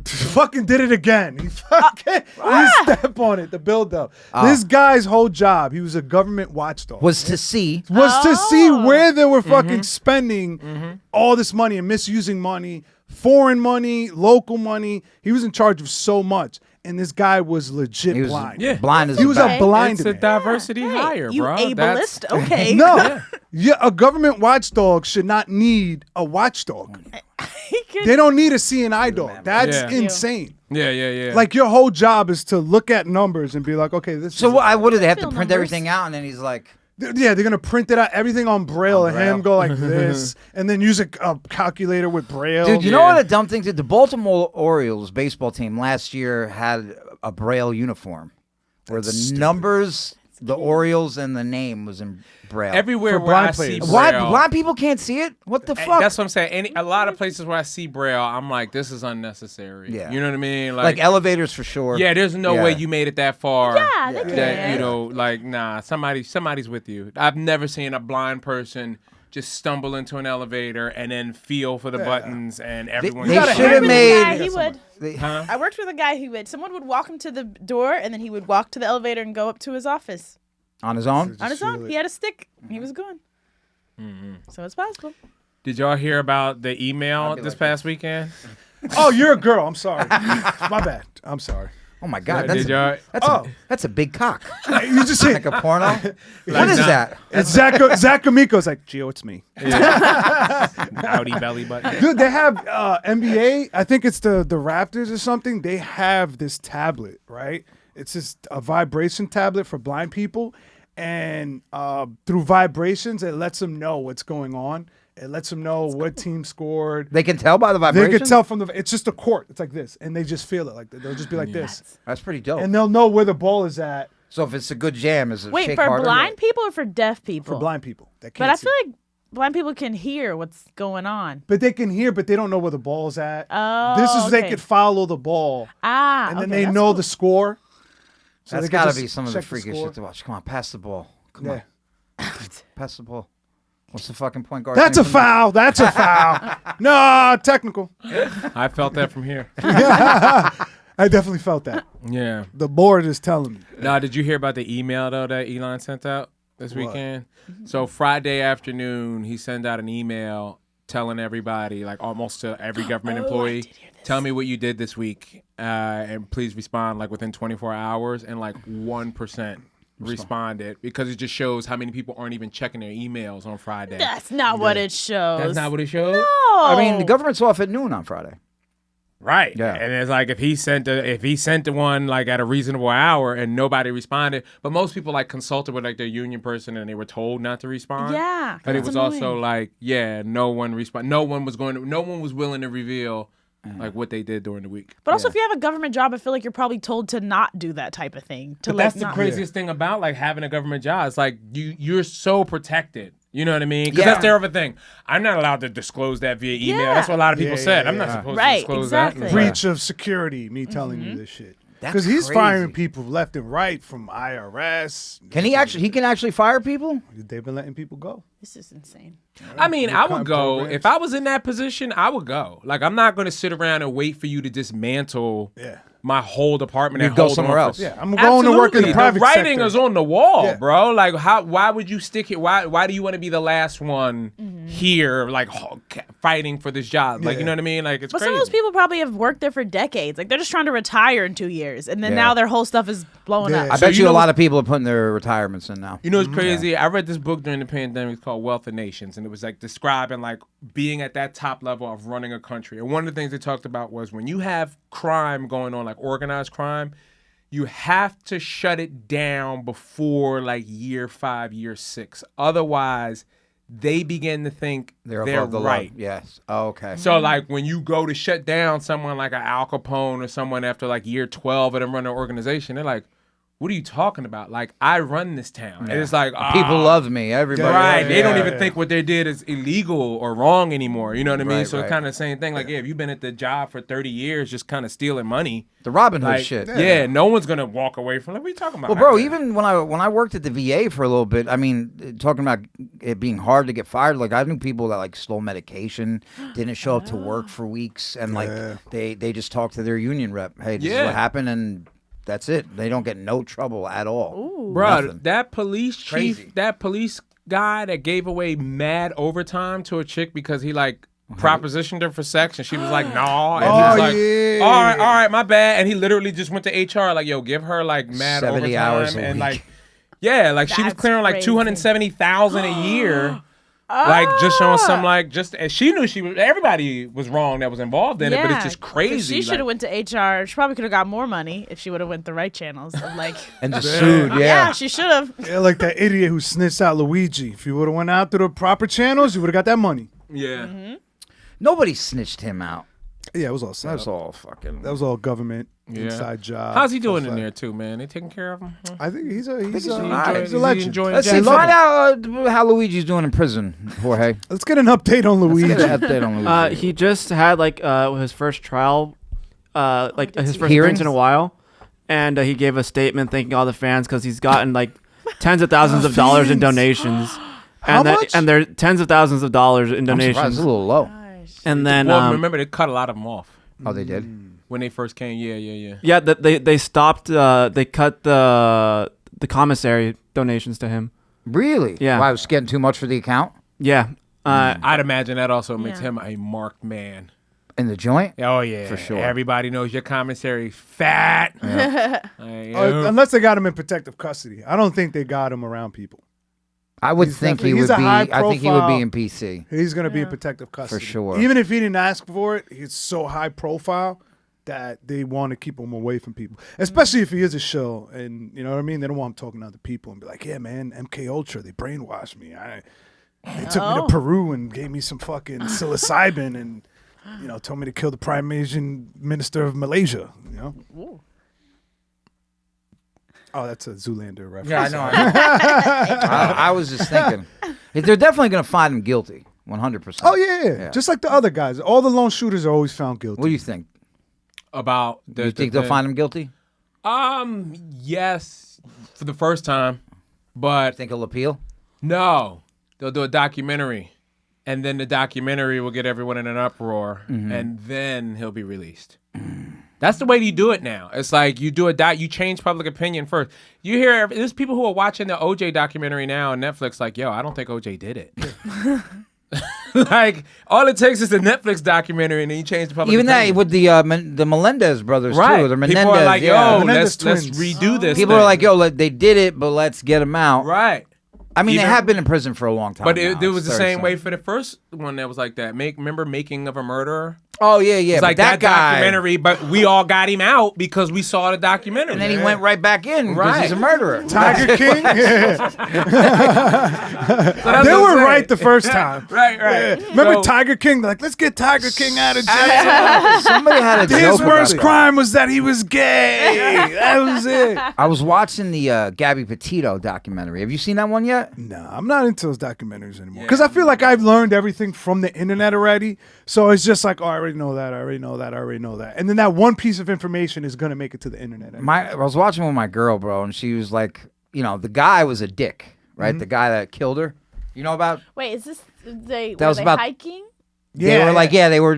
fucking did it again. He fucking he stepped on it. The build up. This guy's whole job, he was a government watchdog. Was to see. Was to see where they were fucking spending all this money and misusing money, foreign money, local money. He was in charge of so much, and this guy was legit He was blind. Yeah. blind as He was a bat. a blind It's a man. diversity Hey, hire, you bro. ableist? Okay. No, yeah, a government watchdog should not need a watchdog. He could- They don't need a CNI dog. That's Yeah. insane. Yeah. Like your whole job is to look at numbers and be like, okay, this. So is what do they have to Fill print numbers. everything out? And then he's like, Yeah, they're gonna print it out, everything on Braille, and Braille. him go like this, and then use a calculator with Braille. dude, you know what a dumb thing did? The Baltimore Orioles baseball team last year had a Braille uniform where the numbers, the Orioles, and the name was in Braille. Everywhere For where I blind see players. Why Braille, blind people can't see it? What the fuck? that's what I'm saying. A lot of places where I see Braille, I'm like, this is unnecessary. Yeah. You know what I mean? like elevators for sure. yeah, there's no Yeah. way you made it that far. Yeah, they That, can. you know, like, nah, somebody's with you. I've never seen a blind person just stumble into an elevator and then feel for the buttons and everyone. they gotta should have I worked with a made. guy, he would. Huh? I worked with a guy who would. Someone would walk him to the door, and then he would walk to the elevator and go up to his office On his own? on his feel own. it. He had a stick. He was gone. So it's possible. Did y'all hear about the email this past weekend? Oh, you're a girl. I'm sorry. My bad. I'm sorry. Oh my God, Did y'all? that's a big cock. You just say Like a porno. What is that? it's Zach Amico's like, Geo, it's me. Outie belly button. Dude, they have NBA. I think it's the Raptors or something. They have this tablet, right? It's just a vibration tablet for blind people, and through vibrations, it lets them know what's going on. It lets them know what team scored. They can tell by the They vibration. can tell from the. It's just a court. It's like this, and they just feel it. Like they'll just be like this, That's pretty dope. and they'll know where the ball is at So if it's a good jam, is it Wait, shake for harder? blind people or for deaf people? for blind people. That But can't I see. feel like blind people can hear what's going on. But they can hear, but they don't know where the ball's at. Oh, This is they okay. could follow the ball, Ah, and then okay, they that's know cool. the score. So That's they can got to just be some of the check freakiest score. shit to watch. Come on, pass the ball. Come Yeah. on, pass the ball. What's the fucking point guard? That's a name? foul. That's a foul. No, technical. I felt that from here. I definitely felt that. Yeah. The board is telling me. Now, did you hear about the email though that Elon sent out this weekend? So Friday afternoon, he sent out an email telling everybody, like almost to every government employee, tell me what you did this week, and please respond like within 24 hours. And like 1% responded, because it just shows how many people aren't even checking their emails on Friday. That's not what it shows. That's not what it showed. No. I mean, the government's off at noon on Friday. Right. Yeah. And it's like if he sent the one like at a reasonable hour and nobody responded, but most people like consulted with like their union person and they were told not to respond. Yeah. But it that's was annoying. also like, no one was willing to reveal like what they did during the week. But also, if you have a government job, I feel like you're probably told to not do that type of thing. To But like that's the not- craziest thing about like having a government job. It's like you're so protected. You know what I mean? Because Yeah. that's their other thing. I'm not allowed to disclose that via email. Yeah. That's what a lot of people Yeah, said. yeah, I'm not yeah. supposed Right, to disclose exactly. that. Breach of security, me telling you this shit. That's Because he's crazy. firing people left and right from IRS. Can he actually? He can actually fire people? They've been letting people go. This is insane. I mean, I What would go programs? if I was in that position. I would go. Like, I'm not going to sit around and wait for you to dismantle Yeah. my whole department. You'd and go hold somewhere on else. For, Yeah, I'm going to work in the Absolutely. private writing sector. is on the wall, Yeah. bro. Like, why would you stick it? Why do you want to be the last one here, like fighting for this job? Like, you Yeah. know what I mean? Like, it's But crazy. some of those people probably have worked there for decades. Like they're just trying to retire in 2 years, and then Yeah. now their whole stuff is blowing Yeah. up. I So bet you you a know- lot of people are putting their retirements in now. You know what's crazy? I read this book during the pandemic. It's called Wealth of Nations, and it was like describing like being at that top level of running a country. And one of the things they talked about was when you have crime going on, like organized crime, you have to shut it down before like year 5, year 6. Otherwise, they begin to think They're they're above the law. right. Yes. Oh, okay. So like when you go to shut down someone like an Al Capone or someone after like year 12 of them running an organization, they're like, what are you talking about? Like, I run this town. And it's like, People love me. Everybody. Right. They don't Yeah, even yeah. think what they did is illegal or wrong anymore. You know what I mean? Right, So right. it's kind of the same thing. Like, if you've been at the job for 30 years just kind of stealing money, The Robin Hood like, shit. yeah, no one's going to walk away from like, what are you talking about? Well, bro, Like, even when I worked at the VA for a little bit, I mean, talking about it being hard to get fired, like I knew people that like stole medication, didn't show up to work for weeks, and like they just talked to their union rep. Hey, this is Yeah. what happened, and that's it. They don't get no trouble at all. bro, nothing. that police chief, Crazy. that police guy that gave away mad overtime to a chick because he like propositioned her for sex and she was like, nah. And he was like, yeah. all right, my bad. And he literally just went to HR like, yo, give her like mad 70 overtime. hours a and week. like, yeah, like she was That's clearing like crazy. $270,000 a year. Like just on some like just and she knew everybody was wrong that was involved in it, but it's just 'cause crazy. She should have like, went to HR. She probably could have got more money if she would have went the right channels. Of like, And just sued, yeah, yeah. she should have. Yeah, like that idiot who snitched out Luigi. If you would have went out through the proper channels, you would have got that money. yeah. Nobody snitched him out. Yeah, it was all set That's up. all fucking. That was all government Yeah. inside job. How's he doing stuff in like- there too, man? They taking care of him? Huh? I think he's a he's he's alright. a legend. enjoying Let's jail? see, They love find out how Luigi's doing in prison, Jorge. Let's get an update on Let's Luigi. get an update on Luigi. He just had like his first trial, like his first Hearings? appearance in a while, and he gave a statement thanking all the fans because he's gotten like tens of thousands of dollars in Fans. donations, How and much? and they're tens of thousands of dollars in I'm surprised donations, it's a little low. and then Well, remember they cut a lot of them off Oh, they did? when they first came. Yeah. yeah, they stopped. They cut the commissary donations to him. Really? Yeah. Wow, it was getting too much for the account? Yeah. I'd imagine that also makes Yeah. him a marked man. In the joint? Oh yeah, For sure. Everybody knows your commissary's fat. Unless they got him in protective custody. I don't think they got him around people. I would He's think he definitely- would he's a be. high I think he would be profile- in PC. He's going to be in protective custody. sure. Even if he didn't ask for it, he's so high profile that they want to keep him away from people. Especially if he is a show. And you know what I mean? They don't want him talking to other people and be like, yeah, man, MK Ultra, they brainwashed me. They took me to Peru and gave me some fucking psilocybin and, you know, told me to kill the Prime Asian Minister of Malaysia, you know? Ooh. Oh, that's a Zoolander reference. Yeah, I know. I was just thinking. They're definitely going to find him guilty. 100%. Oh, yeah. Just like the other guys. All the lone shooters are always found guilty. What do you think? About the. You think they'll find him guilty? Yes, for the first time, but Think he'll appeal? no, they'll do a documentary, and then the documentary will get everyone in an uproar, and then he'll be released. That's the way you do it now. It's like you do you change public opinion first. You hear there's people who are watching the OJ documentary now on Netflix, like, yo, I don't think OJ did it. Like all it takes is a Netflix documentary, and then you change the public. Even opinion. that with the Melendez brothers right? too. The Menendez, People are like, yeah. yo, Menendez let's twins. redo this. People thing. are like, yo, they did it, but let's get them out. right. I mean, Even- they have been in prison for a long time. But now. it was It's the very same way sad. for the first one that was like that. Remember Making of a Murderer? Oh yeah, yeah. It's but like that guy, documentary, but we all got him out because we saw the documentary. and then he went right back in because Right. he's a murderer. Tiger King? Yeah. So that's They what were I'm right saying. the first time. Right. Remember So- Tiger King? They're like, let's get Tiger King out of jail. Somebody had a joke His about worst that. crime was that he was gay. That was it. I was watching the Gabby Petito documentary. Have you seen that one yet? No, I'm not into those documentaries anymore. Because I feel like I've learned everything from the internet already. So it's just like, oh, I already know that. I already know that. And then that one piece of information is going to make it to the internet. I was watching with my girl, bro, and she was like, you know, the guy was a dick, right? The guy that killed her. You know about? Wait, is this were was they about- hiking? They were like, yeah, they were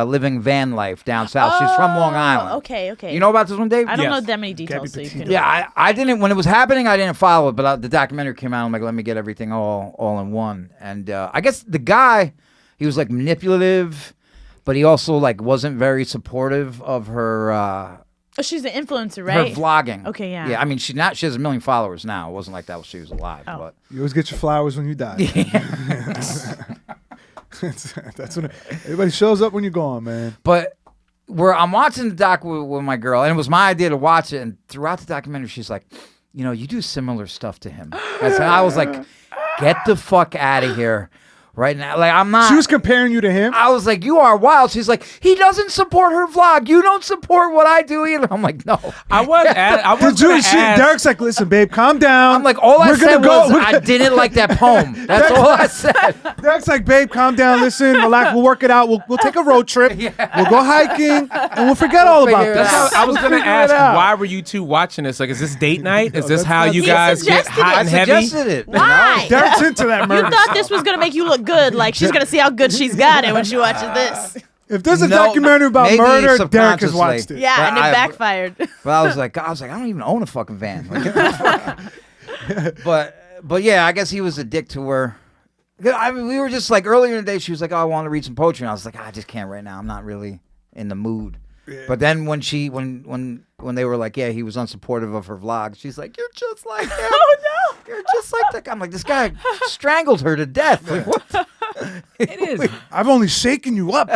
living van life down south. She's from Long Island. Okay. You know about this one, Dave? I don't Yes. know that many details. So Gabby you can, Petito. Yeah, I didn't. When it was happening, I didn't follow it. But the documentary came out. I'm like, let me get everything all in one. And I guess the guy, he was like manipulative, but he also like wasn't very supportive of her Oh, she's an influencer, right? her vlogging. Okay, yeah. Yeah, I mean, she has 1 million followers now. It wasn't like that when she was alive. Oh. But You always get your flowers when you die. That's when everybody shows up when you're gone, man. But where I'm watching the doc with my girl, and it was my idea to watch it. And throughout the documentary, she's like, you know, you do similar stuff to him. And so I was like, get the fuck out of here right now. Like, I'm not. She was comparing you to him. I was like, you are wild. She's like, he doesn't support her vlog. You don't support what I do either. I'm like, no. I was The gonna Jewish shit. ask- Derek's like, listen, babe, calm down. I'm like, all I We're said gonna was go. I didn't like that poem. That's all I said. Derek's like, babe, calm down. Listen, relax. We'll work it out. We'll take a road trip. We'll go hiking, and we'll forget all about figure it this. out. I was gonna Figure it ask, out. why were you two watching this? Like, is this date night? Is this that's how not- you He guys get suggested hot it. and I heavy? suggested it. Why? Derek's into that You murder. thought this was gonna make you look good. Like she's gonna see how good she's got it when she watches this. If there's a No, documentary about maybe murder, Derek has subconsciously. watched it. Yeah, But and it I- backfired. But I was like, I don't even own a fucking van. Like, get the fuck- but yeah, I guess he was a dick to her. I mean, we were just like earlier in the day. She was like, "Oh, I want to read some poetry," and I was like, "I just can't right now. I'm not really in the mood." But then when they were like, "Yeah, he was unsupportive of her vlog," she's like, "You're just like him. Oh no! You're just like that guy." I'm like, "This guy strangled her to death." Like, what? It is. I've only shaken you up.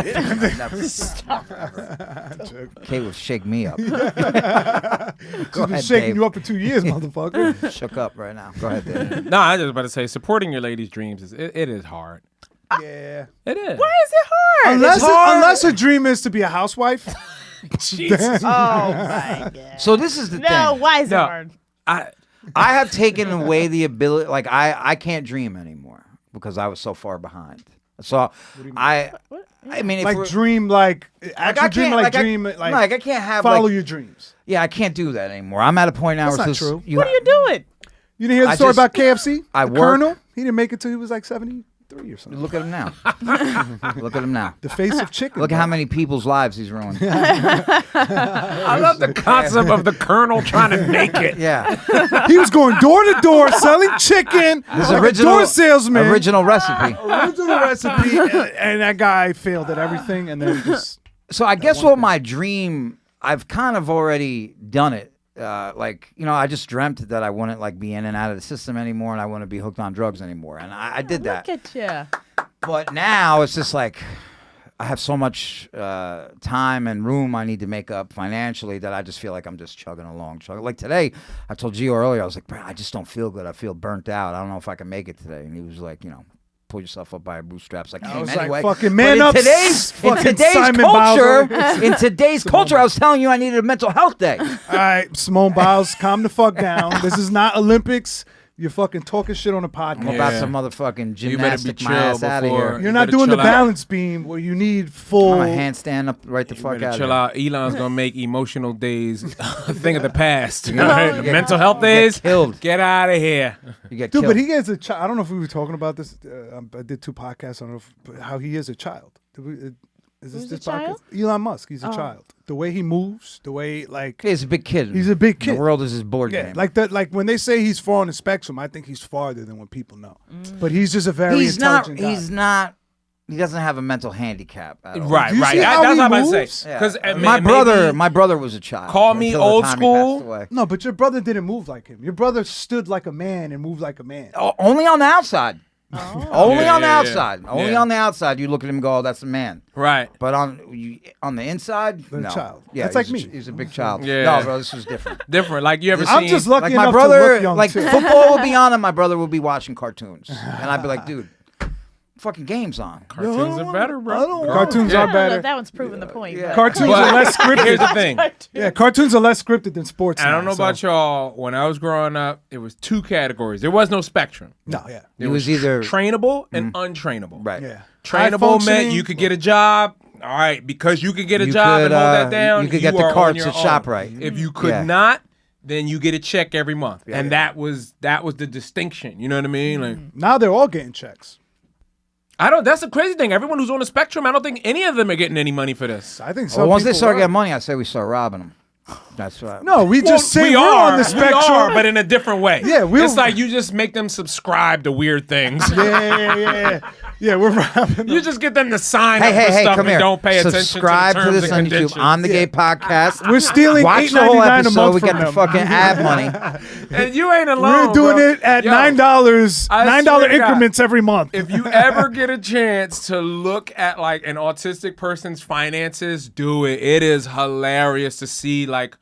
Kate would shake me up. She's Go been ahead, shaking Dave. you up for 2 years, motherfucker. Shook up right now. Go ahead, Dave. No, I was just about to say, supporting your lady's dreams it is hard. Yeah. It is. Why is it hard? Unless her dream is to be a housewife. Jesus. Oh my god! So this is the No, thing. why is it No. hard? I have taken away the ability. Like I can't dream anymore because I was so far behind. So I mean, if Like we're- dream, like like, actually dream, like dream, like I can't have follow like, your dreams. Yeah, I can't do that anymore. I'm at a point now That's where not it's just- true. You What are you doing? You didn't hear the I story just- about KFC? I the work- Colonel? He didn't make it till he was like 70. 3 or something. Look at him now. Look at him now. The face of chicken. Look at bro. how many people's lives he's ruined. I love the concept of the Colonel trying to make it. Yeah. He was going door to door selling chicken. This like a door salesman. Original recipe. Original recipe. And that guy failed at everything. And then just. So I guess what my dream, I've kind of already done it. I just dreamt that I wouldn't like be in and out of the system anymore, and I wouldn't be hooked on drugs anymore, and I did that. Look at you. But now it's just like I have so much time and room I need to make up financially that I just feel like I'm just chugging along. Like today, I told Geo earlier, I was like, bro, I just don't feel good. I feel burnt out. I don't know if I can make it today. And he was like, pull yourself up by your bootstraps. Like, I was anyway. like, fucking man up. In today's culture, I was telling you I needed a mental health day. All right, Simone Biles, calm the fuck down. This is not Olympics. You're fucking talking shit on a podcast. I'm about to motherfucking gymnastic my ass out of here. You're not doing the balance beam where you need full. I'm a handstand up right the fuck out of chill here. out. Elon's gonna make emotional days a thing of the past. Mental health days. Killed. Get out of here. You get Dude, killed. but he is a child. I don't know if we were talking about this. I did 2 podcasts. I don't know how he is a child. Is Who's this a podcast? child? Elon Musk. He's a child. The way he moves, the way like He's a big kid. he's a big kid. The world is his board Yeah, game. like that. Like when they say he's far on the spectrum, I think he's farther than what people know. But he's just a very intelligent guy. He doesn't have a mental handicap at all. Right, Do you right. see how That's he what I'm about to moves? say. Yeah. Because My brother was a child. Call me until the old time he passed school. away. No, but your brother didn't move like him. Your brother stood like a man and moved like a man. Only on the outside. Only Yeah, on the yeah, outside. yeah. Only Yeah. on the outside, you look at him and go, "Oh, that's a man." Right. But on the inside, The no. child. Yeah, That's like he's me. He's a big child. Yeah. No, bro, this was different. Different. Like you ever I'm seen? just lucky Like enough my to look brother, young like too. football will be on, and my brother will be watching cartoons, and I'd be like, "Dude, fucking game's on." Cartoons are better, bro. Cartoons I are don't know if better. that one's proving the point. Yeah. but- Cartoons But are less scripted. here's the thing. Yeah, cartoons are less scripted than sports. I don't now, know about y'all. When I was growing up, it was 2 categories. There was no spectrum. No, yeah. It was either trainable and untrainable. right. Yeah. Trainable meant High-functioning. you could get a job. All right, because you could get a You job could, and hold that down. you could get the are on carts your at own. ShopRite. If you could Yeah. not, then you get a check every month, and that was the distinction. You know what I mean? Like Now they're all getting checks. I don't. That's the crazy thing. Everyone who's on the spectrum, I don't think any of them are getting any money for this. I think some Well, once they people start are. getting money, I say we start robbing them. That's right. No, we just say we we're are on the spectrum. we are, but in a different way. Yeah, we'll- it's like you just make them subscribe to weird things. Yeah. Yeah, we're robbing You them. just get them to sign Hey, up hey, for hey, stuff come and here. don't pay Subscribe attention to this the on terms and YouTube conditions. on the Gay Podcast. We're stealing Watch the whole $8.99 a episode. month We from get the them. fucking ad money. And you ain't alone. We're doing bro. it at Yo, $9, I $9 swear to God. increments every month. If you ever get a chance to look at like an autistic person's finances, do it. It is hilarious to see like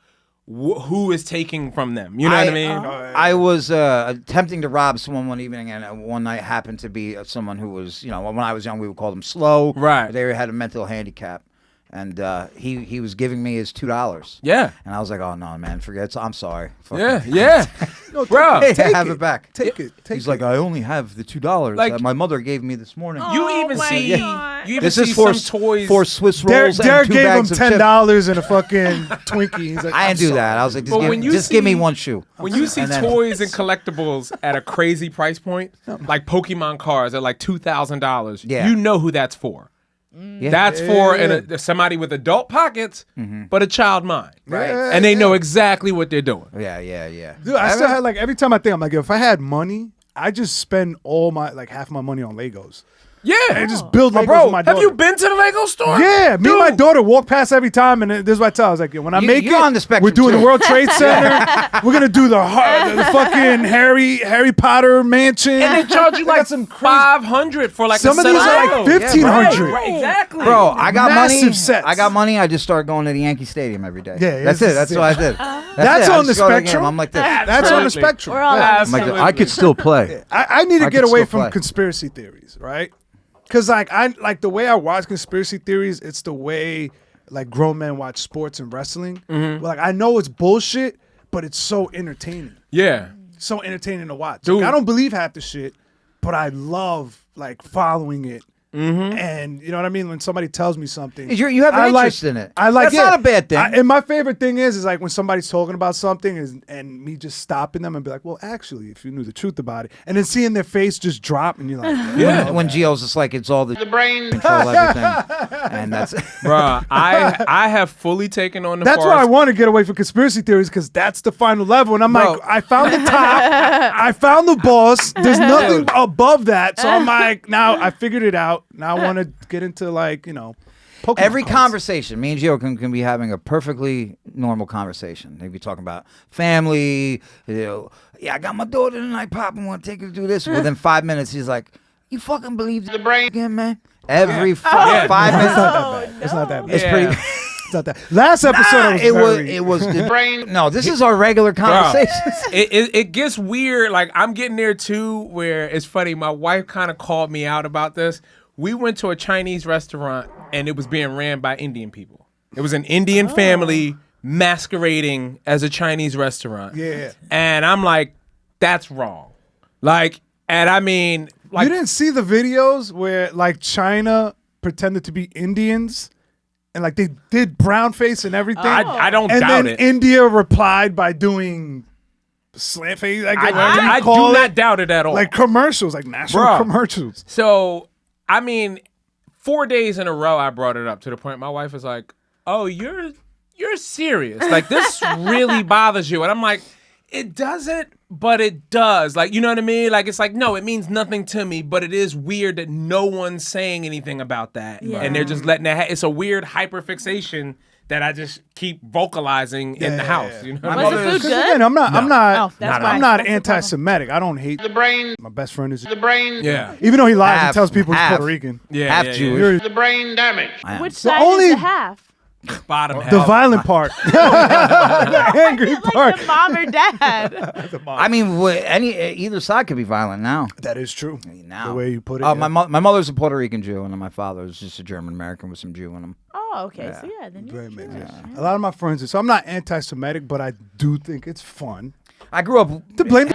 who is taking from them. You know what I mean? I was attempting to rob someone one evening, and one night happened to be someone who was, when I was young, we would call them slow. Right. They had a mental handicap. And he was giving me his $2. Yeah. And I was like, "Oh no, man, forget it. I'm sorry." Fuck Yeah, it. yeah. Bro, Hey, Take have it. it back. Take it. Take He's it. like, "I only have the $2 Like- that my mother gave me this morning." you even my see God. you even This see is for some toys. for Swiss Derek, rolls and Derek 2 gave him bags of chips. $10 and a fucking Twinkie. He's like, I I'm didn't do sorry. that. I was like, But when you just give me see- one shoe. When you see And then- toys and collectibles at a crazy price point, like Pokemon cards at like $2,000, Yeah. you know who that's for. Yeah. That's for somebody with adult pockets, but a child mind. Right. And they know exactly what they're doing. Yeah. Dude, I still had like every time I think I'm like, if I had money, I just spend all my like half my money on Legos. Yeah. I just build Legos Bro, for my have daughter. you been to the Lego store? Yeah, me and my Dude. daughter walk past every time, and this is what I tell her. I was like, when I make you're it, on the spectrum, we're doing too. the World Trade Center. We're gonna do the fucking Harry Potter mansion. And they charge you They like got some crazy. $500 for like Some a of set these are like Legos. $1,500. Right, exactly. Bro, I got Massive money. sets. I got money. I just started going to the Yankee Stadium every day. Yeah, that's this it. That's is what it. I did. That's it. I on the just go to game. spectrum? I'm like this. That's on the Absolutely. spectrum. We're all Yeah. on the I'm like, same I could still play. I need to I get could away still from play. conspiracy theories, right? Because like I like the way I watch conspiracy theories. It's the way like grown men watch sports and wrestling. Like I know it's bullshit, but it's so entertaining. Yeah. So entertaining to watch. Dude. Like, I don't believe half the shit, but I love like following it And you know what I mean? When somebody tells me something, You have an I interest like, in it. I like That's not a bad thing. And my favorite thing is like when somebody's talking about something and me just stopping them and be like, well, actually, if you knew the truth about it, and then seeing their face just drop and you're like, When Geo's just like, it's all the brain control everything. And that's Bruh, I have fully taken on the That's why I forest. want to get away from conspiracy theories because that's the final level. And I'm Bro. like, I found the top. I found the boss. There's nothing above that. So I'm like, now I figured it out. Now I want to get into like, Pokemon every cards. conversation. Me and Geo can be having a perfectly normal conversation. They be talking about family. Yeah, I got my daughter tonight. Pop, I want to take her to do this. Within 5 minutes, he's like, "You fucking believe the brain again, man?" Every 5 minutes. It's not that bad. It's pretty. It's not that. Last episode, It was the brain. No, this is our regular conversations. It gets weird. Like I'm getting there too, where it's funny. My wife kind of called me out about this. We went to a Chinese restaurant and it was being ran by Indian people. It was an Indian family masquerading as a Chinese restaurant. Yeah. And I'm like, that's wrong. Like, and I mean, like, you didn't see the videos where like China pretended to be Indians and like they did brown face and everything. I don't and doubt then it. India replied by doing slant face. I do not doubt it at all. Like commercials, like national Bruh. commercials. So, I mean, 4 days in a row, I brought it up to the point my wife was like, "Oh, you're serious? Like this really bothers you?" And I'm like, "It doesn't, but it does." Like, you know what I mean? Like, it's like, no, it means nothing to me, but it is weird that no one's saying anything about that, and they're just letting it. It's a weird hyperfixation that I just keep vocalizing in the house. You know, Was the food good? Again, I'm not. Oh, that's why. I'm not That's the anti-Semitic. I don't hate the brain. My best friend is the brain. Yeah. Even though he lies and Half- tells people he's half. Puerto Rican. Yeah, Half yeah, Jewish. You're the brain damage. Which The side only- is the half? Bottom half. the violent part. The angry Like part. the mom or dad. I mean, either side could be violent now. That is true. Now, The way you put it. Oh, yeah. my mother's a Puerto Rican Jew, and then my father is just a German American with some Jew in him. Oh, okay. So yeah, then Very you're mixed. Jewish. A lot of my friends are. So I'm not anti-Semitic, but I do think it's fun I grew up to blame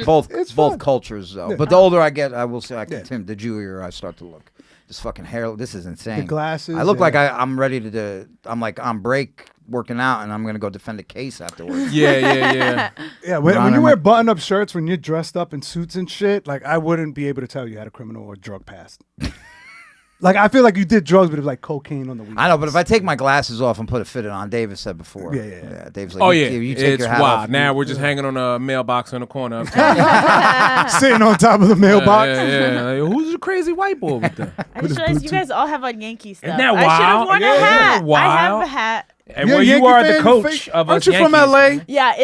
both It's both fun. cultures though. Yeah. But the older I get, I will say I Yeah. continue. The Jewier I start to look. This fucking hair. This is insane. The glasses. I look yeah. like I'm ready to. I'm like on break working out, and I'm gonna go defend a case afterwards. Yeah. Yeah, when Ron, you I'm wear a- button-up shirts, when you're dressed up in suits and shit, like I wouldn't be able to tell you had a criminal or drug past. Like I feel like you did drugs, but it was like cocaine on the weekend. I know, but if I take my glasses off and put a fitted on, David said before. Yeah. Dave's like, Oh you, yeah, you take it's your hat wild. off. Now you- we're just hanging on a mailbox in the corner. Sitting on top of the mailbox. Yeah. Like, who's the crazy white boy with that? I just realized you guys all have on Yankee stuff. that I should have wild? worn Yeah, a hat. wild. I have a hat. And You're well, a you Yankee are fan? the You coach fake- of Aren't us you from Yankees. LA? Yeah,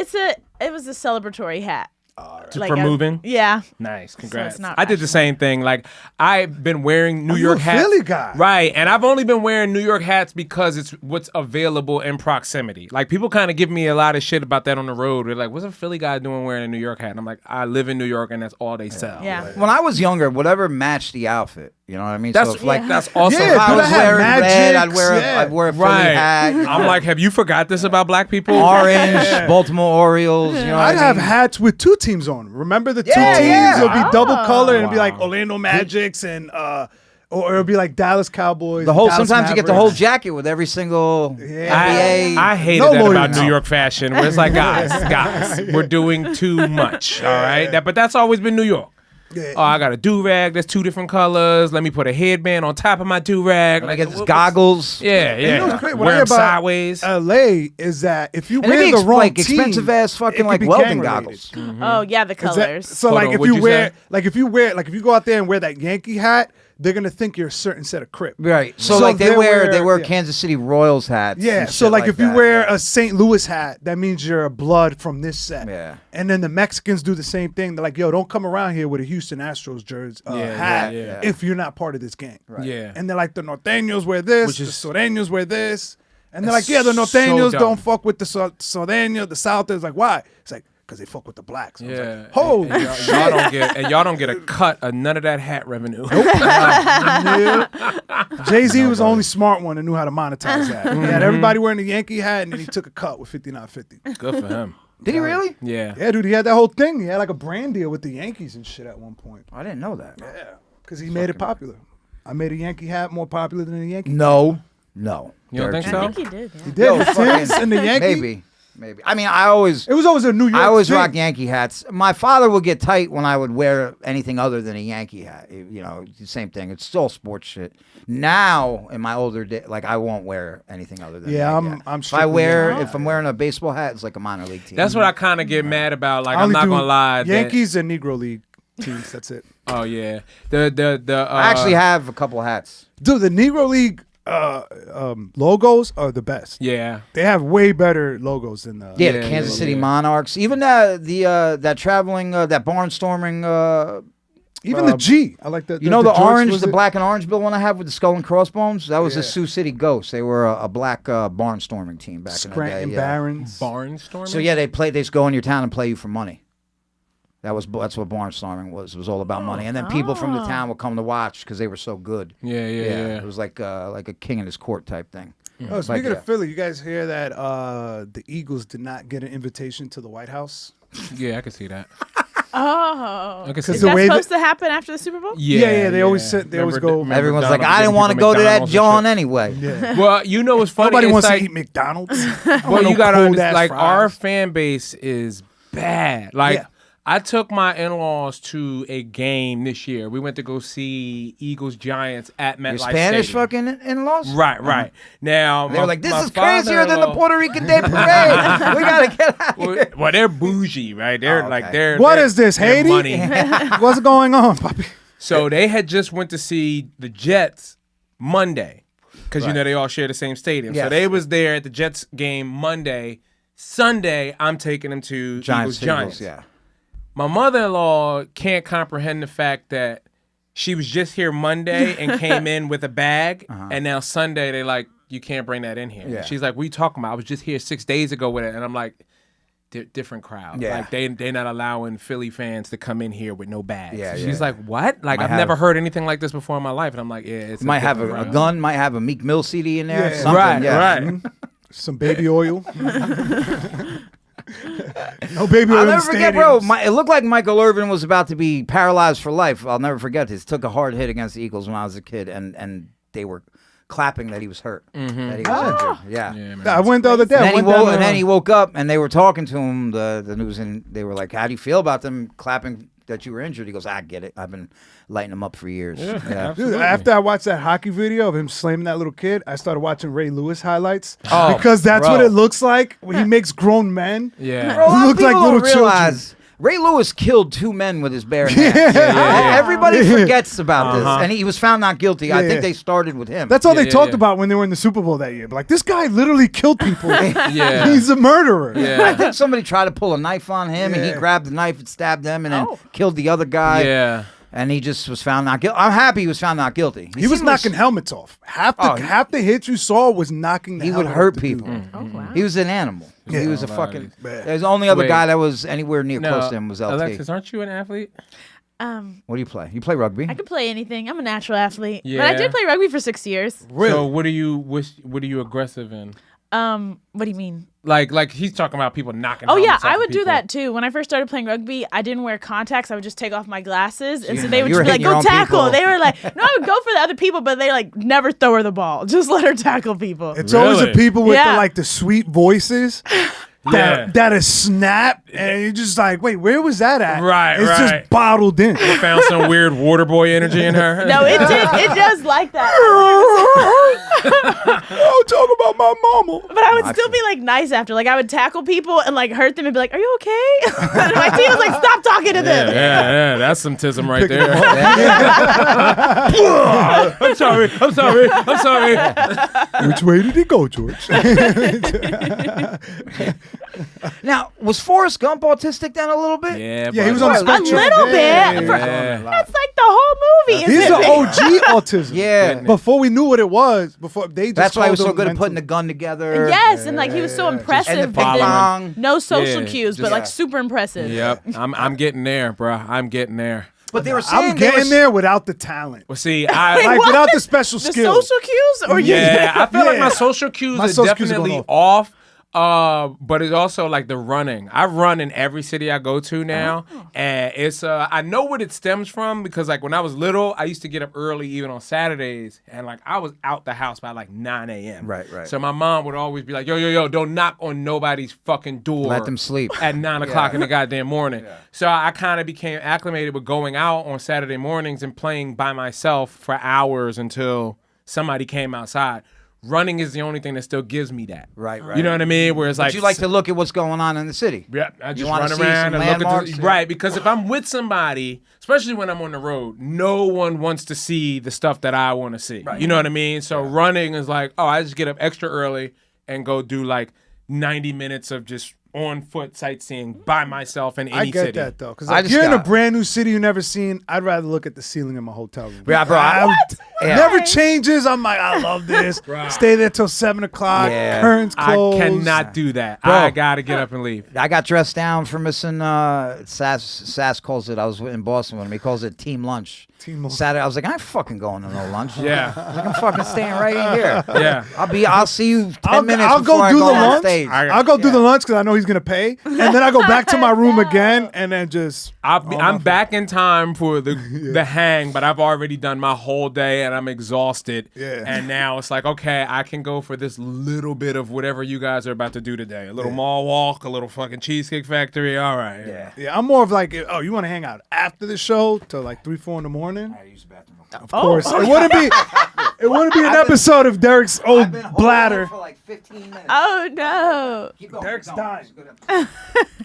it was a celebratory hat. For moving? Yeah. Nice, congrats. it's not I did the same thing. Like I've been wearing New you York a hats. Philly guy. Right, and I've only been wearing New York hats because it's what's available in proximity. Like people kind of give me a lot of shit about that on the road. They're like, "What's a Philly guy doing wearing a New York hat?" And I'm like, "I live in New York, and that's all they sell." Yeah. When I was younger, whatever matched the outfit. You know what I mean? That's so if, like that's awesome. Yeah, if I dude, was I had wearing red, Magics, yeah. I'd wear a Philly Right. hat. you know? I'm like, have you forgot this about black people? Orange, Baltimore Orioles. You know, I'd what I have mean? hats with two teams on. Remember the two Yeah, teams? yeah. It'll be double color and it'll be Wow. like Orlando Magics and or it'll be like Dallas Cowboys. The whole. Dallas Sometimes you get the whole Mavericks. jacket with every single NBA. I hated No that loyalty. about New York fashion, where it's like, guys, we're doing too much. All right, but that's always been New York. Yeah. Oh, I got a do-rag that's two different colors. Let me put a headband on top of my do-rag. I get this goggles. Yeah. You know what's great? What I Wear hear them about sideways. LA is that if you And they wear be the wrong like team, expensive ass it fucking could like be welding gang-related. goggles. Oh yeah, the Is that- colors. so Hold like on, if what'd you you wear say? like if you go out there and wear that Yankee hat, they're gonna think you're a certain set of Crip. Right. So, So like they they wear wear- yeah. Kansas City Royals hats. Yeah, and so shit like if you that, wear yeah. a St. Louis hat, that means you're a blood from this set. Yeah. And then the Mexicans do the same thing. They're like, yo, don't come around here with a Houston Astros jersey hat yeah. if you're not part of this gang. Yeah. And they're like, the Norteños wear this, Which is- the Soreños wear this. And they're That's like, yeah, the so Norteños dumb. don't fuck with the Soreño, the Southers. Like, why? It's like, because they fuck with the blacks. I was Yeah. like, holy And y'all don't get a cut of none of that hat revenue. Jay-Z was the only smart one that knew how to monetize that. He had everybody wearing the Yankee hat, and then he took a cut with 5950. Good for him. Did he really? Yeah. Yeah, dude, he had that whole thing. He had like a brand deal with the Yankees and shit at one point. I didn't know that. Yeah, because he made it popular. I made a Yankee hat more popular than a Yankee. No. You don't Derek think Jeter. I so? think he did. Yeah. He did. The Twins and the Yankee. Maybe. I mean, it was always a New York. I always thing. rock Yankee hats. My father would get tight when I would wear anything other than a Yankee hat. You know, the same thing. It's still sports shit. Now, in my older day, like I won't wear anything other than a Yankee hat. I'm. If I'm wearing a baseball hat, it's like a minor league team. That's what I kind of get mad about. Like, I I'm only not do gonna lie. Yankees and Negro League teams. That's it. Oh yeah. The I actually have a couple hats. Dude, the Negro League logos are the best. Yeah. They have way better logos than the. Yeah, the Kansas City Monarchs. Even that traveling that barnstorming. Even the G. I like that. You know the orange, the black and orange bill one I have with the skull and crossbones? That was the Sioux City Ghosts. They were a black barnstorming team back in the day. Yeah. Barons. Barnstorming? So yeah, they just go in your town and play you for money. That's what barnstorming was. It was all about money, and then people from the town would come to watch because they were so good. Yeah. It was like a king in his court type thing. Oh, speaking of Philly, you guys hear that the Eagles did not get an invitation to the White House? Yeah, I can see that. Oh. I can see Is the that way supposed to happen after the Super Bowl? Yeah, they always sit. They always go. Everyone's like, I didn't want to go to that John anyway. Yeah. Well, you know what's funny? Nobody It's wants like, to eat McDonald's. Well, you gotta understand, like, fries. our fan base is bad. Like, Yeah. I took my in-laws to a game this year. We went to go see Eagles Giants at MetLife Your Spanish Stadium. fucking in-laws? Right. Now They were like, this my is crazier than the father-in-law- Puerto Rican Day Parade. We gotta get out of here. Well, they're bougie, right? They're Oh, like okay. What they're- is this, they're Haiti? Money. What's going on, puppy? So they had just went to see the Jets Monday because you know they all share the same stadium. So Yes. they was there at the Jets game Monday. Sunday, I'm taking them to Giants. Yeah. My mother-in-law can't comprehend the fact that she was just here Monday and came in with a bag, and now Sunday they like, you can't bring that in here. Yeah. She's like, what are you talking about? I was just here 6 days ago with it, and I'm like, different crowd. Yeah. Like they're not allowing Philly fans to come in here with no bags. Yeah, She's yeah. like, what? Like Might I've have- never heard anything like this before in my life, and I'm like, yeah, it's Might have different a crowd. gun, might have a Meek Mill CD in there. Yeah. Something. Right, yeah. right. Some baby oil. No baby oil. I'll in the never forget, bro. stadiums. It looked like Michael Irvin was about to be paralyzed for life. I'll never forget this. Took a hard hit against the Eagles when I was a kid, and they were clapping that he was hurt, that he was injured. Yeah. Yeah, man. I went the other day. And I then, went down, he woke up, and they were talking to him, the news, and they were like, how do you feel about them clapping that you were injured? He goes, I get it. I've been lighting them up for years. Yeah. Dude, after I watched that hockey video of him slamming that little kid, I started watching Ray Lewis highlights Oh, because that's bro. what it looks like when he makes grown men. Yeah. Bro, a lot Who of look like people little don't realize Ray Lewis killed 2 men with his bare hands. Everybody forgets about this, and he was found not guilty. I Yeah. think they started with him. That's all they Yeah, talked yeah. about when they were in the Super Bowl that year. Like, this guy literally killed people. Yeah. He's a murderer. I Yeah. think somebody tried to pull a knife on him, and he Yeah. grabbed the knife and stabbed them, and then Oh. killed the other guy. Yeah. And he just was found not guilty. I'm happy he was found not guilty. He was seemed knocking helmets off. Half the hits you saw was knocking the He would helmet hurt off the dude. people. Oh, wow. He was an animal. Yeah. He was a Oh, fucking. man. There's the only other Wait. guy that was anywhere near No, close to him was LT. Alexis, aren't you an athlete? What do you play? You play rugby? I could play anything. I'm a natural athlete. But Yeah. I did play rugby for 6 years. Really? So what are you aggressive in? What do you mean? Like he's talking about people knocking. Oh yeah, helmets off I of would do people. that too. When I first started playing rugby, I didn't wear contacts. I would just take off my glasses, and so you they would were just be like, hitting your "Go own tackle." people. They were like, "No, I would go for the other people," but they like never throw her the ball. Just let her tackle people. It's always the Really? people with Yeah. the sweet voices Yeah. that is snap, and you're just like, wait, where was that at? Right, It's right. just bottled in. Found some weird water boy energy in her. No, it did. It does like that. Oh, talk about my mama. But I would still be like nice after. Like I would tackle people and like hurt them and be like, "Are you okay?" And my team was like, "Stop talking to them." Yeah, that's some tism right there. Yeah. I'm sorry. Which way did he go, George? Now, was Forrest Gump autistic then a little bit? Yeah, Yeah, he was on the buddy. A spectrum. little bit. Yeah. That's like the whole movie. He's isn't an it? OG autism. Yeah. Before we knew what it was, before they just That's why he was called so him good at mental- putting the gun together. Yes, and like he was so impressive. And the but ping then pong. no social Yeah, cues, but just- like super impressive. Yep, I'm getting there, bro. I'm getting there. But they were saying I'm getting there without the talent. Well, see, I Wait, Like, what? without the special The skills. social cues, or you? yeah, I feel like my Yeah. social cues My are social cues are definitely going off. But it's also like the running. I run in every city I go to now, and it's I know what it stems from because like when I was little, I used to get up early even on Saturdays, and like I was out the house by like 9 a.m. Right. So my mom would always be like, yo, don't knock on nobody's fucking door. Let them sleep at 9 o'clock in the goddamn morning. So I kind of became acclimated with going out on Saturday mornings and playing by myself for hours until somebody came outside. Running is the only thing that still gives me that. Right. You know what I mean? Whereas like you like to look at what's going on in the city. Yeah, I just wanna run see around some and look at landmarks, right, because if I'm with somebody, especially when I'm on the road, no one wants to see the stuff that I want to see. You know what I mean? So running is like, I just get up extra early and go do like 90 minutes of just on foot sightseeing by myself in any I get city. that though, because I like, just you're in a got- brand new city you've never seen. I'd rather look at the ceiling in my hotel room. Yeah, bro. Never changes. I'm like, I love this. Stay there till 7 o'clock. Yeah. Curtains I closed. cannot do that. Bro. I gotta get up and leave. I got dressed down for missing. Sass calls it. I was in Boston with him. He calls it team lunch. Team lunch. Saturday. I was like, I ain't fucking going to no lunch. Yeah. I was like, I'm fucking staying right in here. Yeah. I'll see you 10 minutes I'll before go I do go the on lunch. stage. I'll go do the lunch because I know he's gonna pay, and then I go back to my room again, and then just. I'm back in time for the hang, but I've already done my whole day and I'm exhausted. Yeah. And now it's like, okay, I can go for this little bit of whatever you guys are about to do today. A little mall walk, a little fucking Cheesecake Factory. All right. Yeah, I'm more of like, oh, you want to hang out after the show till like 3, 4 in the morning? Of course, it wouldn't be an episode of Derek's old bladder. for like 15 minutes. Oh no. Keep going. Derek's No, dying. it's good.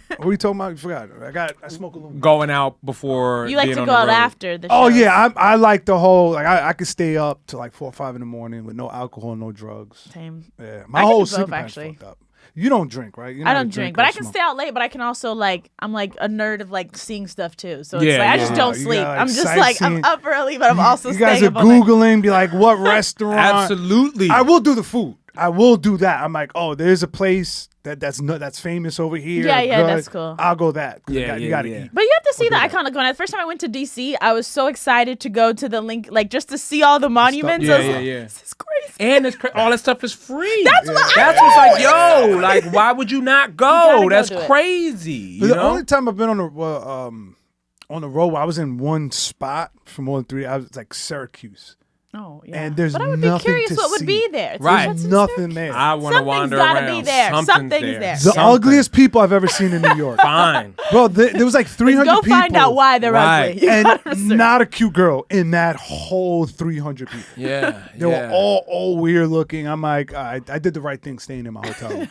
What were you talking about? You forgot. I smoke a little. Going out before You like being to on go the out road. after the show. Oh yeah, I like the whole like I could stay up to like 4 or 5 in the morning with no alcohol, no drugs. Same. Yeah, I my can whole do both, sleeping pattern's actually. fucked up. You don't drink, right? You're I not a don't drink, drinker but or I can smoker. stay out late. But I can also like I'm like a nerd of like seeing stuff too. So it's Yeah, like I just yeah. don't You sleep. got, like, I'm just like I'm sightseeing. up early, but I'm also You guys staying are up all night. Googling, be like, what restaurant? Absolutely. I will do the food. I will do that. I'm like, oh, there's a place that's famous over here. Yeah, good. that's cool. I'll go that. Yeah, you yeah, gotta yeah. eat. But you have to see the iconic one. The first time I went to DC, I was so excited to go to the link, like just to see all the monuments. I was like, yeah. This is crazy. And all that stuff is free. That's what That's what's like, yo, like, why would you not go? gotta go That's do it. crazy. But You the know? only time I've been on the road, where I was in one spot for more than 3 hours. It's like Syracuse, Oh yeah. and there's but I would be nothing curious to what would see. be there. It's Right. what's in Nothing Syracuse? there. I want to Something's wander gotta around. be there. Something's there. The Something. ugliest people I've ever seen in New York. Fine. Bro, there was like 300 Go people. find out why they're Right. ugly. You gotta And research. not a cute girl in that whole 300 people. Yeah. They were all weird looking. I'm like, I did the right thing staying in my hotel room.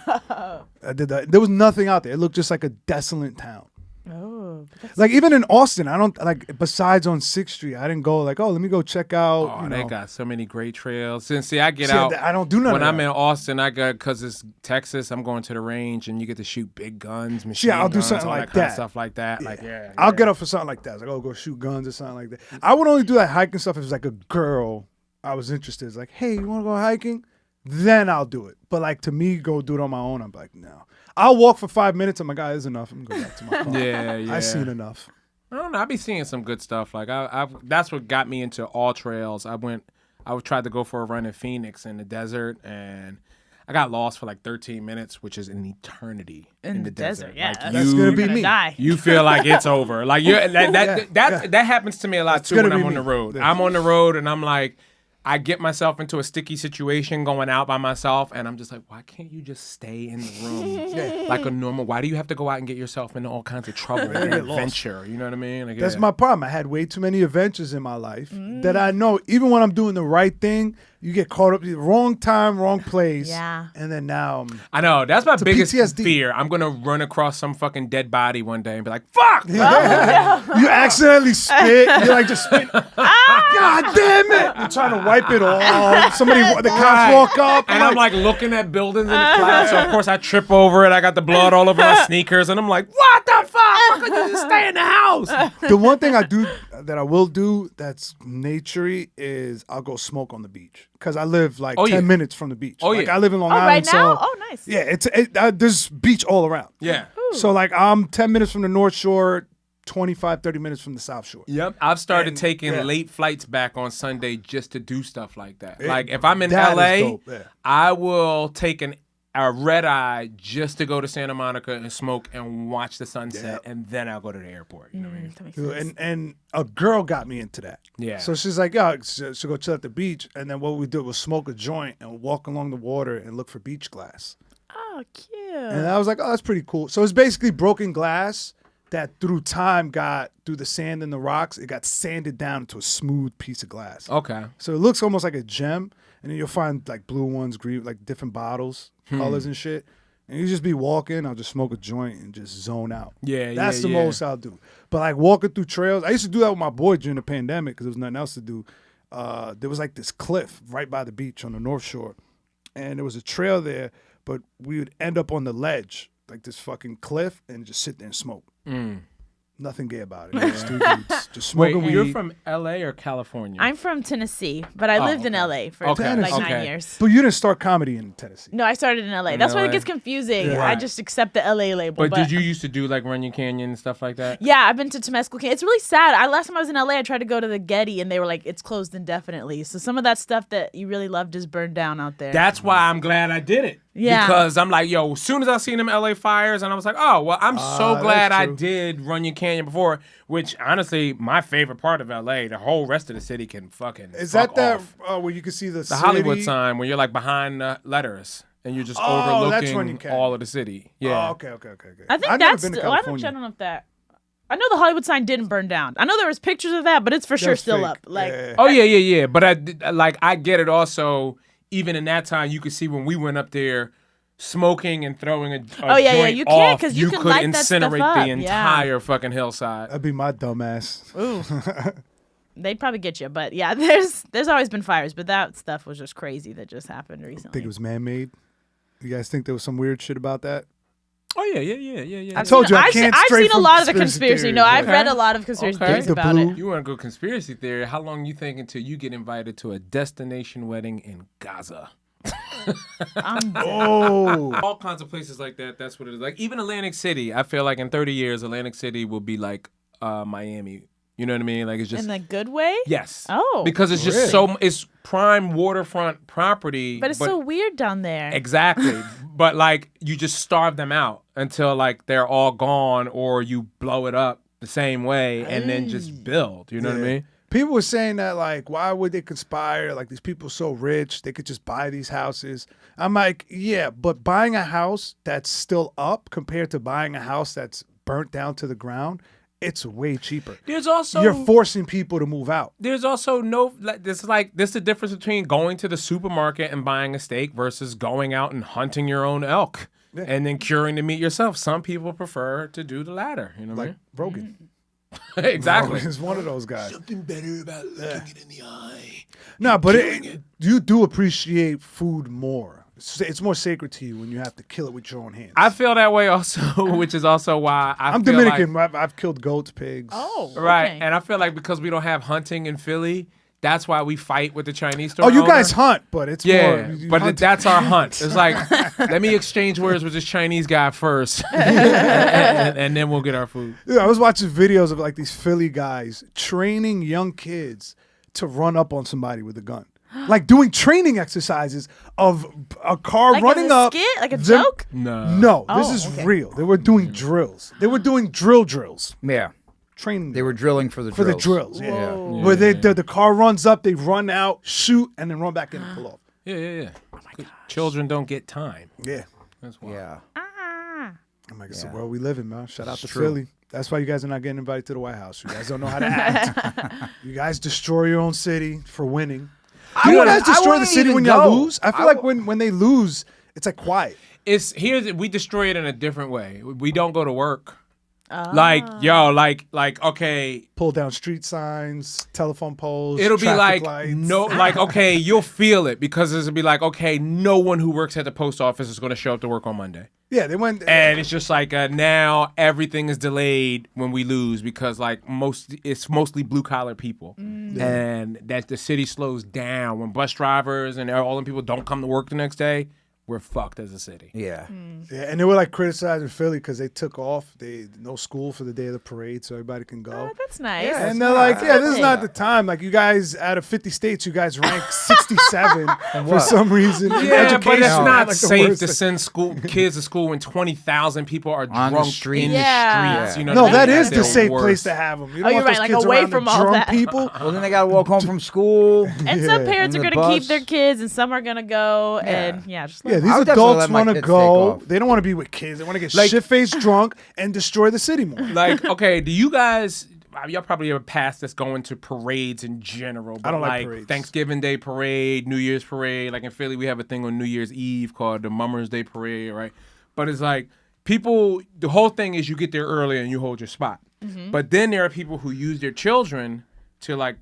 I did that. There was nothing out there. It looked just like a desolate town. Oh, but that's Like even in Austin, I don't like. Besides on 6th Street, I didn't go like, oh, let me go check out. Oh, you they know. got so many great trails. And see, I get See, out. I don't do none When of I'm that. in Austin, I got, because it's Texas, I'm going to the range and you get to shoot big guns, machine I'll do guns, something all like kind of that. stuff like that. Like, yeah. I'll get up for something like that. It's like, oh, go shoot guns or something like that. I would only do that hiking stuff if it's like a girl I was interested. It's like, hey, you want to go hiking? Then I'll do it. But like to me, go do it on my own. I'm like, no. I'll walk for 5 minutes. I'm like, ah, it's enough. I'm going to go back to my car. Yeah. I've seen enough. I don't know. I be seeing some good stuff. Like that's what got me into all trails. I tried to go for a run in Phoenix in the desert, and I got lost for like 13 minutes, which is an eternity in the desert. Yeah, Like, That's gonna be you're me. Die. You feel like it's over. Like that happens to me a lot too gonna when I'm be on me. the road. Yeah. I'm on the road and I'm like, I get myself into a sticky situation going out by myself, and I'm just like, why can't you just stay in the room like a normal? Why do you have to go out and get yourself into all kinds of trouble and get lost. adventure? You know what I mean? Like, That's yeah. my problem. I had way too many adventures in my life that I know even when I'm doing the right thing, you get caught up wrong time, wrong place. Yeah. And then now I know. That's my a biggest PTSD. fear. I'm going to run across some fucking dead body one day and be like, fuck! you accidentally spit. You're like just spit. God damn it! You're trying to wipe it off. The cops walk up. And I'm like looking at buildings in the clouds, so of course I trip over it. I got the blood all over my sneakers, and I'm like, what the fuck? Why couldn't you just stay in the house? the one thing I will do that's naturey is I'll go smoke on the beach because I live like 10 minutes from the beach. Oh, like yeah. I live in Long Oh, Island. right now? So, Oh, nice. yeah, there's beach all around. Yeah. So like I'm 10 minutes from the North Shore, 25, 30 minutes from the South Shore. Yep. I've started And- taking yeah. late flights back on Sunday just to do stuff like that. It- like if I'm in that is LA, dope, yeah. I will take a red eye just to go to Santa Monica and smoke and watch the sunset, and then I'll go to the airport. You know what I mean? That makes sense. And a girl got me into that. Yeah. So she's like, "Yo, she'll go chill at the beach," and then what we do was smoke a joint and walk along the water and look for beach glass. Oh, cute. And I was like, "Oh, that's pretty cool." So it's basically broken glass that through time got through the sand and the rocks. It got sanded down into a smooth piece of glass. Okay. So it looks almost like a gem, and then you'll find like blue ones, green, like different bottles, colors and shit. And you just be walking, I'll just smoke a joint and just zone out. Yeah, That's the yeah. most I'll do. But like walking through trails, I used to do that with my boy during the pandemic because there was nothing else to do. There was like this cliff right by the beach on the North Shore, and there was a trail there, but we would end up on the ledge, like this fucking cliff, and just sit there and smoke. Nothing gay about it. Just two dudes just Wait, smoking weed. you're from L.A. or California? I'm from Tennessee, but I lived in LA for Okay. like Tennessee. 9 years. But you didn't start comedy in Tennessee. No, I started in LA. That's why LA. it gets confusing. Yeah. I just accept the LA label. But did you used to do like Runyon Canyon and stuff like that? Yeah, I've been to Temescal Canyon. It's really sad. Last time I was in LA, I tried to go to the Getty, and they were like, "It's closed indefinitely." So some of that stuff that you really loved is burned down out there. That's why I'm glad I did it. Yeah. Because I'm like, yo, as soon as I seen them LA fires, and I was like, oh, well, I'm so that's glad I true. did Runyon Canyon before, which honestly, my favorite part of LA, the whole rest of the city can fucking Is fuck that off. where you can see the The Hollywood city? sign where you're like behind the letters and you're just Oh, that's Runyon overlooking Canyon. all of the city. Yeah. Oh, okay. I think I've never that's. been to Well, I California. don't know if that. I know the Hollywood sign didn't burn down. I know there was pictures of that, but it's for sure That's still fake. up. Like, Yeah. Oh yeah. But I get it also. Even in that time, you could see when we went up there smoking and throwing a Oh, yeah, joint you can, off, 'cause you can could light that stuff incinerate up, the yeah. entire fucking hillside. That'd be my dumbass. they'd probably get you. But yeah, there's always been fires, but that stuff was just crazy that just happened recently. I think it was man-made. You guys think there was some weird shit about that? Oh yeah. I told you I can't I've stray seen a from lot of the conspiracy conspiracy. theories. No, I've Okay. read a lot of conspiracy Okay. theories The about blue. it. You want to go conspiracy theory? How long you think until you get invited to a destination wedding in Gaza? Oh, All kinds of places like that. That's what it is. Like even Atlantic City. I feel like in 30 years, Atlantic City will be like Miami. You know what I mean? Like it's just In a good way? yes. Oh. Because it's just it's prime waterfront property. But it's so weird down there. Exactly. But like you just starve them out until like they're all gone, or you blow it up the same way and then just build. You know what I Yeah. mean? people were saying that, like, why would they conspire? Like, these people so rich, they could just buy these houses. I'm like, yeah, but buying a house that's still up compared to buying a house that's burnt down to the ground, it's way cheaper. There's also You're forcing people to move out. There's also no this is the difference between going to the supermarket and buying a steak versus going out and hunting your own elk and then curing the meat yourself. Some people prefer to do the latter. You know what Like I mean? Rogan. Exactly. Rogan is one of those guys. Something better about looking it in the eye. No, but you do appreciate food more. It's more sacred to you when you have to kill it with your own hands. I feel that way also, which is also why I'm feel Dominican. Like, I've killed goats, pigs. Oh, right, okay. and I feel like because we don't have hunting in Philly, that's why we fight with the Chinese store. Oh, you guys owner. hunt, but it's Yeah, more. you but hunt- that's our hunt. It's like, let me exchange words with this Chinese guy first, and then we'll get our food. Dude, I was watching videos of like these Philly guys training young kids to run up on somebody with a gun. Like doing training exercises of a car Like running as a up. skit? Like a them- joke? No, this Oh, is okay. real. They were doing drills. They were doing drills. Yeah. Training They were drilling for the for drills. the drills. Yeah. Yeah. Where the car runs up, they run out, shoot, and then run back in and pull off. Yeah. Oh my God. Children don't get time. Yeah. That's why. Yeah. I'm like, it's the world we live in, man. Shout out to true. Philly. That's why you guys are not getting invited to the White House. You guys don't know how to act. You guys destroy your own city for winning. Do you guys destroy the wouldn't city even when y'all go. lose? I feel like when they lose, it's like quiet. We destroy it in a different way. We don't go to work. Like okay, Pull down street signs, telephone poles. it'll be traffic like lights. okay, you'll feel it because it'll be like okay, no one who works at the post office is going to show up to work on Monday. Yeah, they went. And it's just like now everything is delayed when we lose because like it's mostly blue collar people, and that the city slows down when bus drivers and all them people don't come to work the next day. we're fucked as a city. Yeah. Yeah, and they were like criticizing Philly because they took off. They no school for the day of the parade, so everybody can go. Oh, that's nice. Yeah, And they're like, yeah, this is not the time. Like, you guys, out of 50 states, you guys rank 67 for some reason. in Yeah, but education. it's not Like the safe worst to thing. send kids to school when 20,000 people are On the drunk street. in Yeah. the streets. You know No, what I that mean? is That's the safe worst. place to have them. You don't Oh, you're want those right, like, kids away around from the all drunk that. people. Well, then they got to walk home from school. And some parents On are the going to keep bus. their kids, and some are going to go. And just Yeah, let these I would definitely adults let my want to kids take go. off. They don't want to be with kids. They want to get Like- shit-faced drunk and destroy the city more. Like, okay, do you guys? Y'all probably ever past this going to parades in general. But I don't like parades. Thanksgiving Day parade, New Year's parade. Like in Philly, we have a thing on New Year's Eve called the Mummers Day Parade, right? But it's like people. The whole thing is you get there early and you hold your spot. But then there are people who use their children to like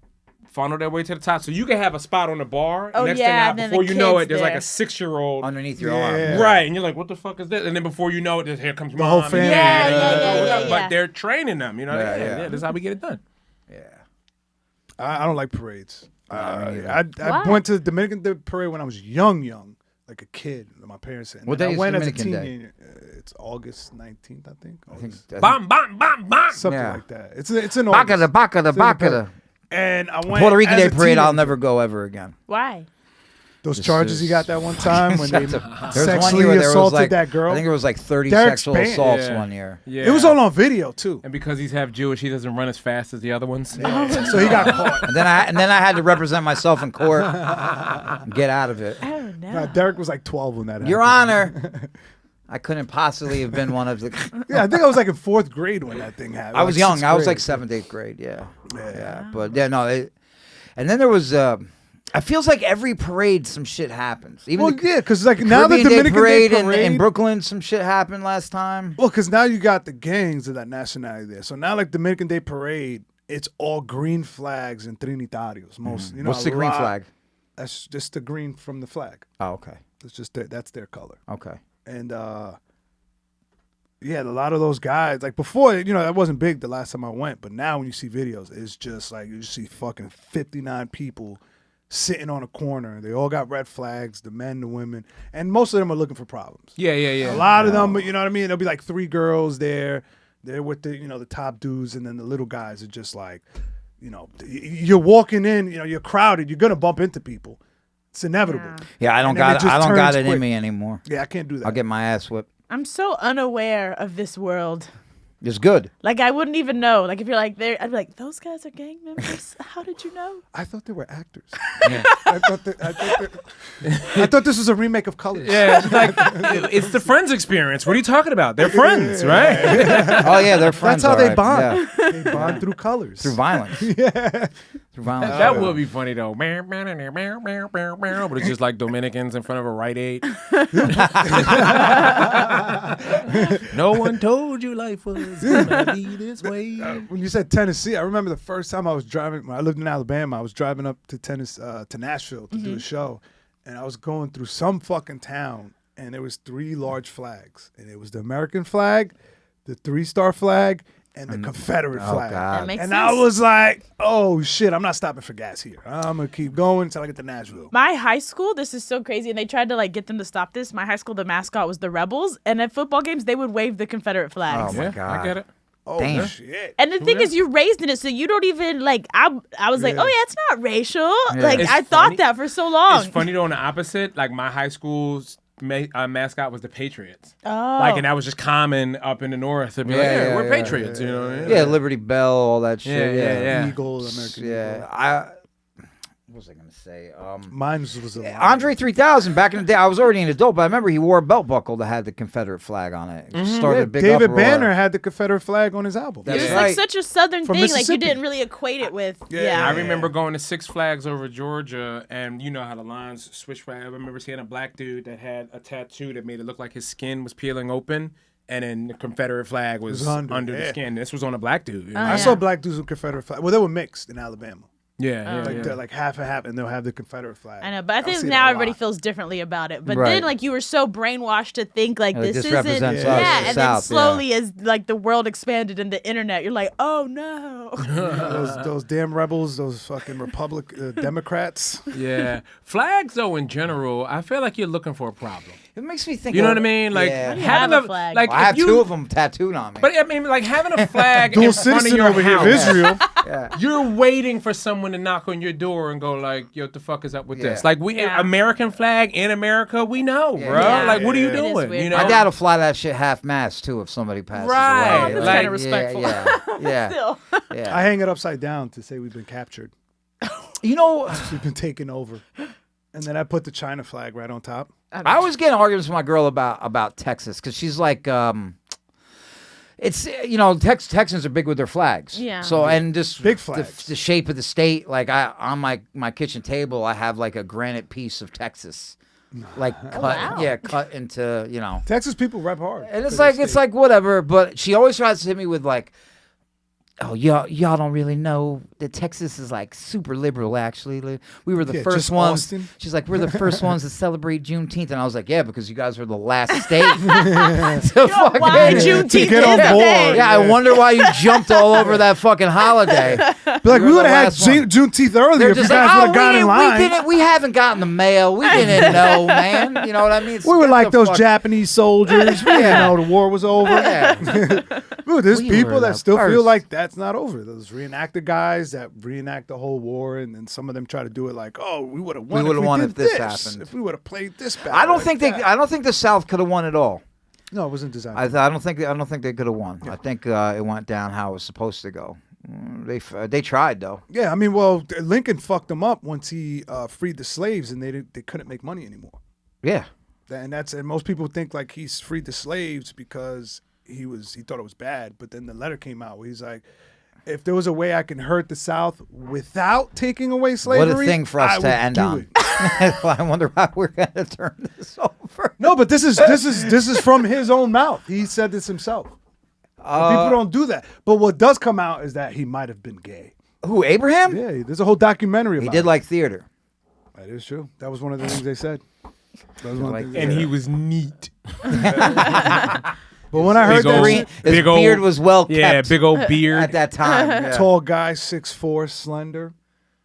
funnel their way to the top, so you can have a spot on the bar. Oh, next yeah, thing out, and then before the you know kid's it, there's like there. a 6-year-old. Underneath your Yeah. arm. Right, and you're like, what the fuck is this? And then before you know it, here comes The mom. whole and family. dad, Yeah. But they're training them, you know? Yeah, Yeah, yeah. this is how we get it done. Yeah. I don't like parades. me neither. I Why? went to the Dominican Day parade when I was young, like a kid. My parents said. What And day I is went Dominican as a Day? teenager. It's August 19th, I think. I think August. that's- Bam, bam, bam, bam. Something Yeah. like that. It's in Bacada, August. bacada, It's in the bacada. And I went Puerto Rican as Day a parade, I'll teenager. never go ever again. Why? Those This charges he is- got that one time when they There was one sexually year where there was assaulted like, that girl. I think there was like 30 Derek's sexual band. assaults Yeah. one year. Yeah. It was all on video too. And because he's half Jewish, he doesn't run as fast as the other ones. So he got caught. And then I had to represent myself in court. Get out of it. Oh, no. Derek was like 12 when that happened. Your Honor, I couldn't possibly have been one of the. Yeah, I think I was like in 4th grade when that thing happened. I was like young. 6th I was grade. like 7th, 8th grade. Yeah. But yeah, no. And then there was. It feels like every parade, some shit happens. Even Well, the yeah, because like now the Caribbean Day Dominican parade, Day parade in Brooklyn, some shit happened last time. Well, because now you got the gangs of that nationality there. So now, like Dominican Day parade, it's all green flags and trinitarios. Most, you know, What's the a green lot- flag? That's just the green from the flag. Oh, okay. It's just that's their color. Okay. And yeah, a lot of those guys, like before, you know, that wasn't big the last time I went, but now when you see videos, it's just like you see fucking 59 people sitting on a corner. They all got red flags, the men, the women, and most of them are looking for problems. Yeah. A lot of them, you know what I mean? There'll be like 3 girls there. They're with the, you know, the top dudes, and then the little guys are just like, you know, you're walking in, you know, you're crowded, you're gonna bump into people. It's inevitable. Yeah, I don't And then it got just I don't got turns it in quick. me anymore. Yeah, I can't do that. I'll get my ass whipped. I'm so unaware of this world. It's good. Like, I wouldn't even know. Like, if you're like there, I'd be like, those guys are gang members? How did you know? I thought they were actors. I thought this was a remake of Colors. Yeah, it's like it's the Friends experience. What are you talking about? They're friends, right? Oh yeah, they're friends. That's how they all right. bond. Yeah. They bond through colors. Through violence. Through violence. That would be funny though. But it's just like Dominicans in front of a Rite Aid. No one told you life was gonna be this way. When you said Tennessee, I remember the first time I was driving. When I lived in Alabama. I was driving up to to Nashville to do a show, and I was going through some fucking town, and there was 3 large flags, and it was the American flag, the 3-star flag, and the Confederate flag. God. That makes And sense. I was like, oh shit, I'm not stopping for gas here. I'm gonna keep going until I get to Nashville. My high school, this is so crazy, and they tried to like get them to stop this. My high school, the mascot was the Rebels, and at football games, they would wave the Confederate flags. Oh my Yeah, God. I get it. Oh Damn. shit. And the thing is, you're raised in it, so you don't even like. I was like, Yeah. oh yeah, it's not racial. Like It's I funny. thought that for so long. It's funny though. On the opposite, like my high school's mascot was the Patriots. Oh, Like, and that was just common up in the north. To be like, Yeah, we're yeah, Patriots. You know. What I mean? Yeah, Liberty Bell, all that shit. yeah. Eagle, American Yeah. Eagle. What was I gonna say? Mine was a lion. Andre 3000. Back in the day, I was already an adult, but I remember he wore a belt buckle that had the Confederate flag on it. It started Yeah, a big David uproar. Banner had the Confederate flag on his album. That's it was right. like such a southern From thing. Like you Mississippi. didn't really equate it with. I Yeah. remember going to Six Flags over Georgia, and you know how the lines switch. I remember seeing a black dude that had a tattoo that made it look like his skin was peeling open, and then the Confederate flag was under the yeah. skin. This was on a black dude. You know? Oh, I yeah. saw black dudes with Confederate flag. Well, they were mixed in Alabama. Yeah, Like they're like half and half, and they'll have the Confederate flag. I know, but I think see now that a everybody lot. feels differently about it. But Right. then, like, you were so brainwashed to think like Like, this this isn't. represents us, Yeah, the and then South, slowly, as like the world expanded and the internet, you're like, oh no. those damn rebels, those fucking Democrats. Yeah. Flags, though, in general, I feel like you're looking for a problem. It makes me think. You know what I mean? Like yeah. having have a flag? like I if have you, 2 of them tattooed on me. But I mean, like having a flag Dual in front of citizen your over here of house. Israel. yeah. You're waiting for someone to knock on your door and go like, "Yo, what the fuck is up with Yeah. this?" Like American flag in America, we know, bro. Yeah. Like, what are you It is doing? weird. You know, My dad will fly that shit half mast too if somebody passes Right. away. That's Like, kind of respectful. Yeah. Still. yeah. I hang it upside down to say we've been captured. You know, We've been taken over. And then I put the China flag right on top. I always get in arguments with my girl about Texas because she's like, it's Texans are big with their flags. Yeah. So and just Big flags. the shape of the state. Like on my kitchen table, I have like a granite piece of Texas, like cut wow. cut into Texas people rap hard. And it's for their like it's state. like whatever. But she always tries to hit me with like, oh y'all don't really know that Texas is like super liberal. Actually, we were the Yeah, first just ones. Austin. She's like, we're the first ones to celebrate Juneteenth, and I was like, yeah, because you guys were the last state to fucking Why Juneteenth get is on the board. day? Yeah, I wonder why you jumped all over that fucking holiday. Be like, You we were would the have had last one. Juneteenth earlier They're if you just guys like, would have got in line. we haven't gotten the mail. We didn't know, man. You know what I mean? We were Get like the those fuck- Japanese soldiers. We didn't know the war was over. Yeah. Dude, there's We people were that the still feel first. like that's not over. Those reenactor guys that reenact the whole war, and then some of them try to do it like, "Oh, we would have won. would've won did if this happened." If we would have played this battle." I don't like think that." I don't think the South could have won at all. No, it wasn't designed. I don't think they could have won. I think it went down how it was supposed to go. They tried though. Yeah, I mean, well, Lincoln fucked them up once he freed the slaves, and they couldn't make money anymore. Yeah. And most people think like he's freed the slaves because he thought it was bad, but then the letter came out where he's like, if there was a way I can hurt the South without taking away slavery, What a thing for us I to would end do on. it. I wonder how we're gonna turn this over. No, but this is from his own mouth. He said this himself. But people don't do that. But what does come out is that he might have been gay. Who, Abraham? Yeah, there's a whole documentary about He did it. like theater. That is true. That was one of the things they said. That was one of the Like- things they and said. he was neat. But when I heard Big that old- shit, His Big old- beard was well kept. Yeah, big old beard. at that time. Yeah. tall guy, 6'4", slender.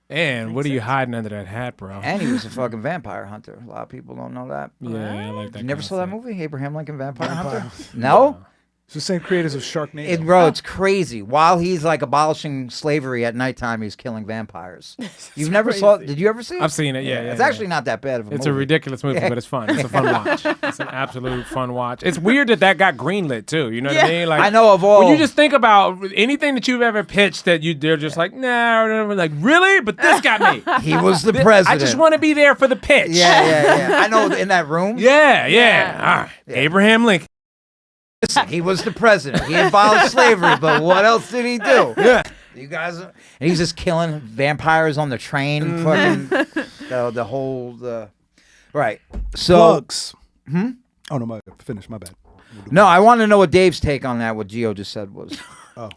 And what are you hiding under that hat, bro? And he was a fucking vampire hunter. A lot of people don't know that. Yeah, I like that. You never saw that concept. movie, Abraham Lincoln Vampire Hunter? No? It's the same creators of Sharknado. Bro, it's crazy. While he's like abolishing slavery at nighttime, he's killing vampires. You've never saw? Did you ever see it? I've seen it. Yeah, It's yeah. actually not that bad of a It's movie. a ridiculous movie, but it's fun. It's a fun watch. It's an absolute fun watch. It's weird that got greenlit too. You know what I mean? Like I know of all. when you just think about anything that you've ever pitched that they're just like, nah, or like really, but this got me. He was the president. I just want to be there for the pitch. Yeah. I know in that room. Yeah. All right. Abraham Lincoln. Listen, he was the president. He abolished slavery, but what else did he do? Yeah. You guys, and he's just killing vampires on the train. Fucking the whole. Right. So. Plugs. Oh no, finish. My bad. No, I want to know what Dave's take on that. What Geo just said was.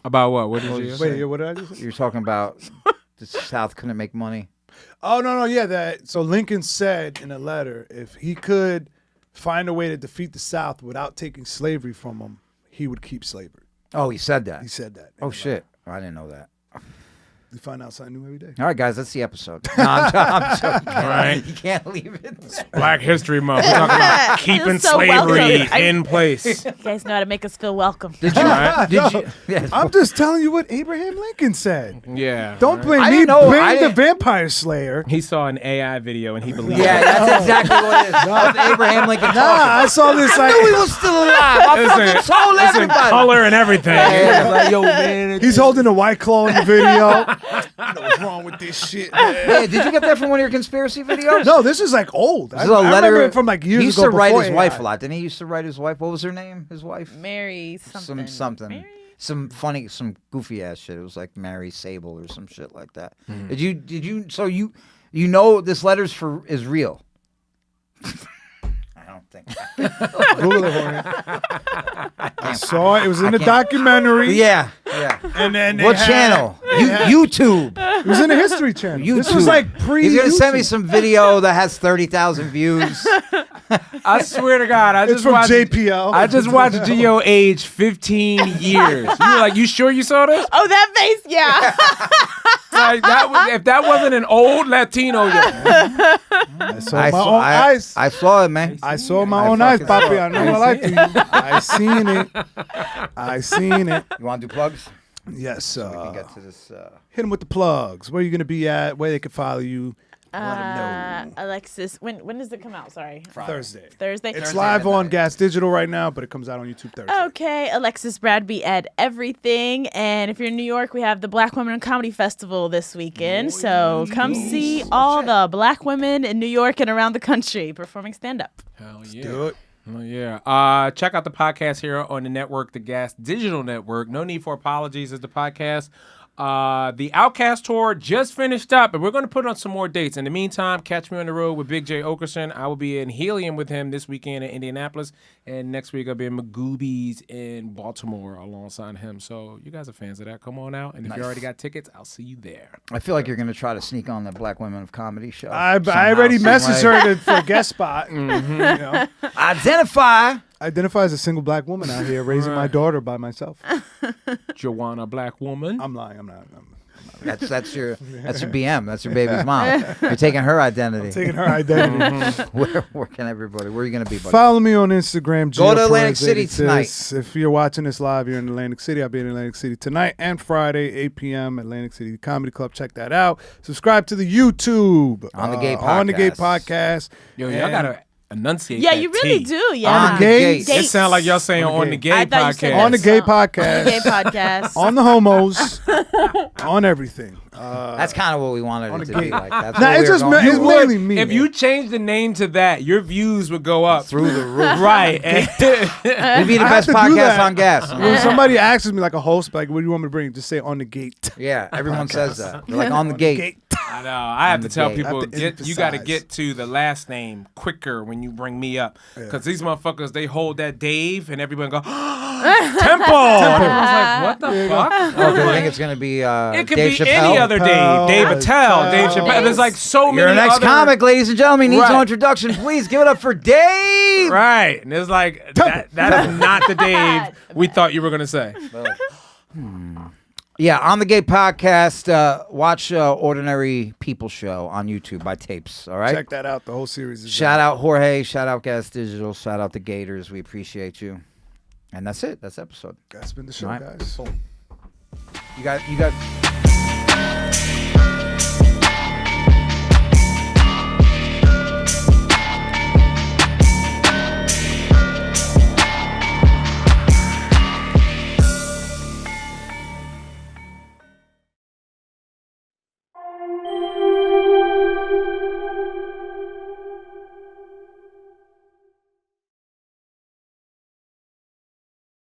About what? What did you say? Wait, what did I just say? You're talking about the South couldn't make money. Oh no, yeah. So Lincoln said in a letter, if he could find a way to defeat the South without taking slavery from them, he would keep slavery. Oh, he said that. He said that. Oh shit! I didn't know that. You find out something new every day. All right, guys, that's the episode. No, I'm joking. right. You can't leave it. Black History Month. We're talking about keeping so slavery welcome. in place. You guys know how to make us feel welcome. Did you? Right? Did you? Yes. I'm just telling you what Abraham Lincoln said. Yeah. Don't blame I me. didn't know- I Blame the didn't- vampire slayer. He saw an AI video and he believed Yeah, it. that's exactly what it is. Of Abraham Lincoln Nah, talking. I saw this I knew he like was still alive. I fucking told It's in everybody. color and everything. Yeah. Like, yo, man. he's holding a White Claw in the video. I know what's wrong with this shit. Man. Hey, did you get that from one of your conspiracy videos? No, this is like old. This is a letter I remember it from like years He used ago. to write before his wife AI. a lot. Didn't he used to write his wife? What was her name? His wife? Mary something. Mary? Some funny, some goofy ass shit. It was like Mary Sable or some shit like that. Did you? So you know this letter's is real? I don't think. Google it for me. I saw it. It was in the documentary. Yeah. And then they What had- channel? YouTube. It was in the History Channel. YouTube. This was like pre. He's gonna send me some video that has 30,000 views. I swear to God, I It's just from watched JPL. I just watched Geo age 15 years. You were like, you sure you saw this? Oh, that face, yeah. Like if that wasn't an old Latino, I saw my own eyes. I saw it, man. I saw my own eyes, fucking Papi. saw I it. know I like you. I seen it. I seen it. You want to do plugs? Yes. We can get to this. Hit them with the plugs. Where you gonna be at? Where they can follow you? Let them know. Alexis, when does it come out? Sorry. Thursday. Thursday. It's live on Gas Digital right now, but it comes out on YouTube Thursday. Okay, Alexis Bradby at everything. And if you're in New York, we have the Black Women Comedy Festival this weekend. So come see all the Black women in New York and around the country performing stand-up. hell yeah. Do it. Oh, yeah. Check out the podcast here on the network, the Gas Digital Network. No Need for Apologies is the podcast. The Outcast tour just finished up, and we're going to put on some more dates. In the meantime, catch me on the road with Big J Okerson. I will be in Helium with him this weekend in Indianapolis, and next week I'll be in Magoobies in Baltimore alongside him. So you guys are fans of that. Come on out, and if you already got tickets, I'll see you there. I feel like you're going to try to sneak on the Black Women of Comedy show. I already messaged her for a guest spot. Mm-hmm. You know? Identify. Identify as a single black woman out here raising my daughter by myself. Joanna Black Woman. I'm lying. I'm not. That's your BM. That's your baby's mom. You're taking her identity. Taking her identity. Where can everybody? Where are you going to be, buddy? Follow me on Instagram. Go Geo to Atlantic Perez City 86. tonight. If you're watching this live, you're in Atlantic City. I'll be in Atlantic City tonight and Friday, 8 p.m. Atlantic City Comedy Club. Check that out. Subscribe to the YouTube. On the Gay On the Gay Podcast. Podcast. Yo, y'all got to enunciate Yeah, that you really T. do. Yeah. On the Gay. Dates. It sounds like y'all saying on the Gay I thought you said Podcast. On the that. Gay So, Podcast. On the Gay Podcast. On the homos. On everything. That's kind of what we wanted on it the to be gate. like. That's Nah, what it's we were just going it's for. mainly me. If you change the name to that, your views would go up Through the roof. Right. We'd be the I best have to do podcast that. on gas. When somebody asks me like a host, like, what do you want me to bring? Just say on the gate. Yeah, everyone says that. They're like on the gate. I know. I have to tell gate. people, I have to you got to emphasize. get to the last name quicker when you bring me up. Because these motherfuckers, they hold that Dave and everybody go, Temple. And I was like, what the fuck? Oh, I think it's gonna be It could Dave be Chappelle. any other Dave. Dave Attell, Dave Chappelle. There's like so many You're an other. ex-comic, ladies and gentlemen. Needs no Right. introduction. Please give it up for Dave. Right. And it's like, that is not the Dave we thought you were going to say. Yeah, on the Gay Podcast. Watch Ordinary People Show on YouTube by Tapes. All right. Check that out. The whole series is Shout out Jorge. Shout out Gas Digital. Shout out the Gators. We appreciate you. And that's it. That's the episode. That's been the show, All right. guys. You got.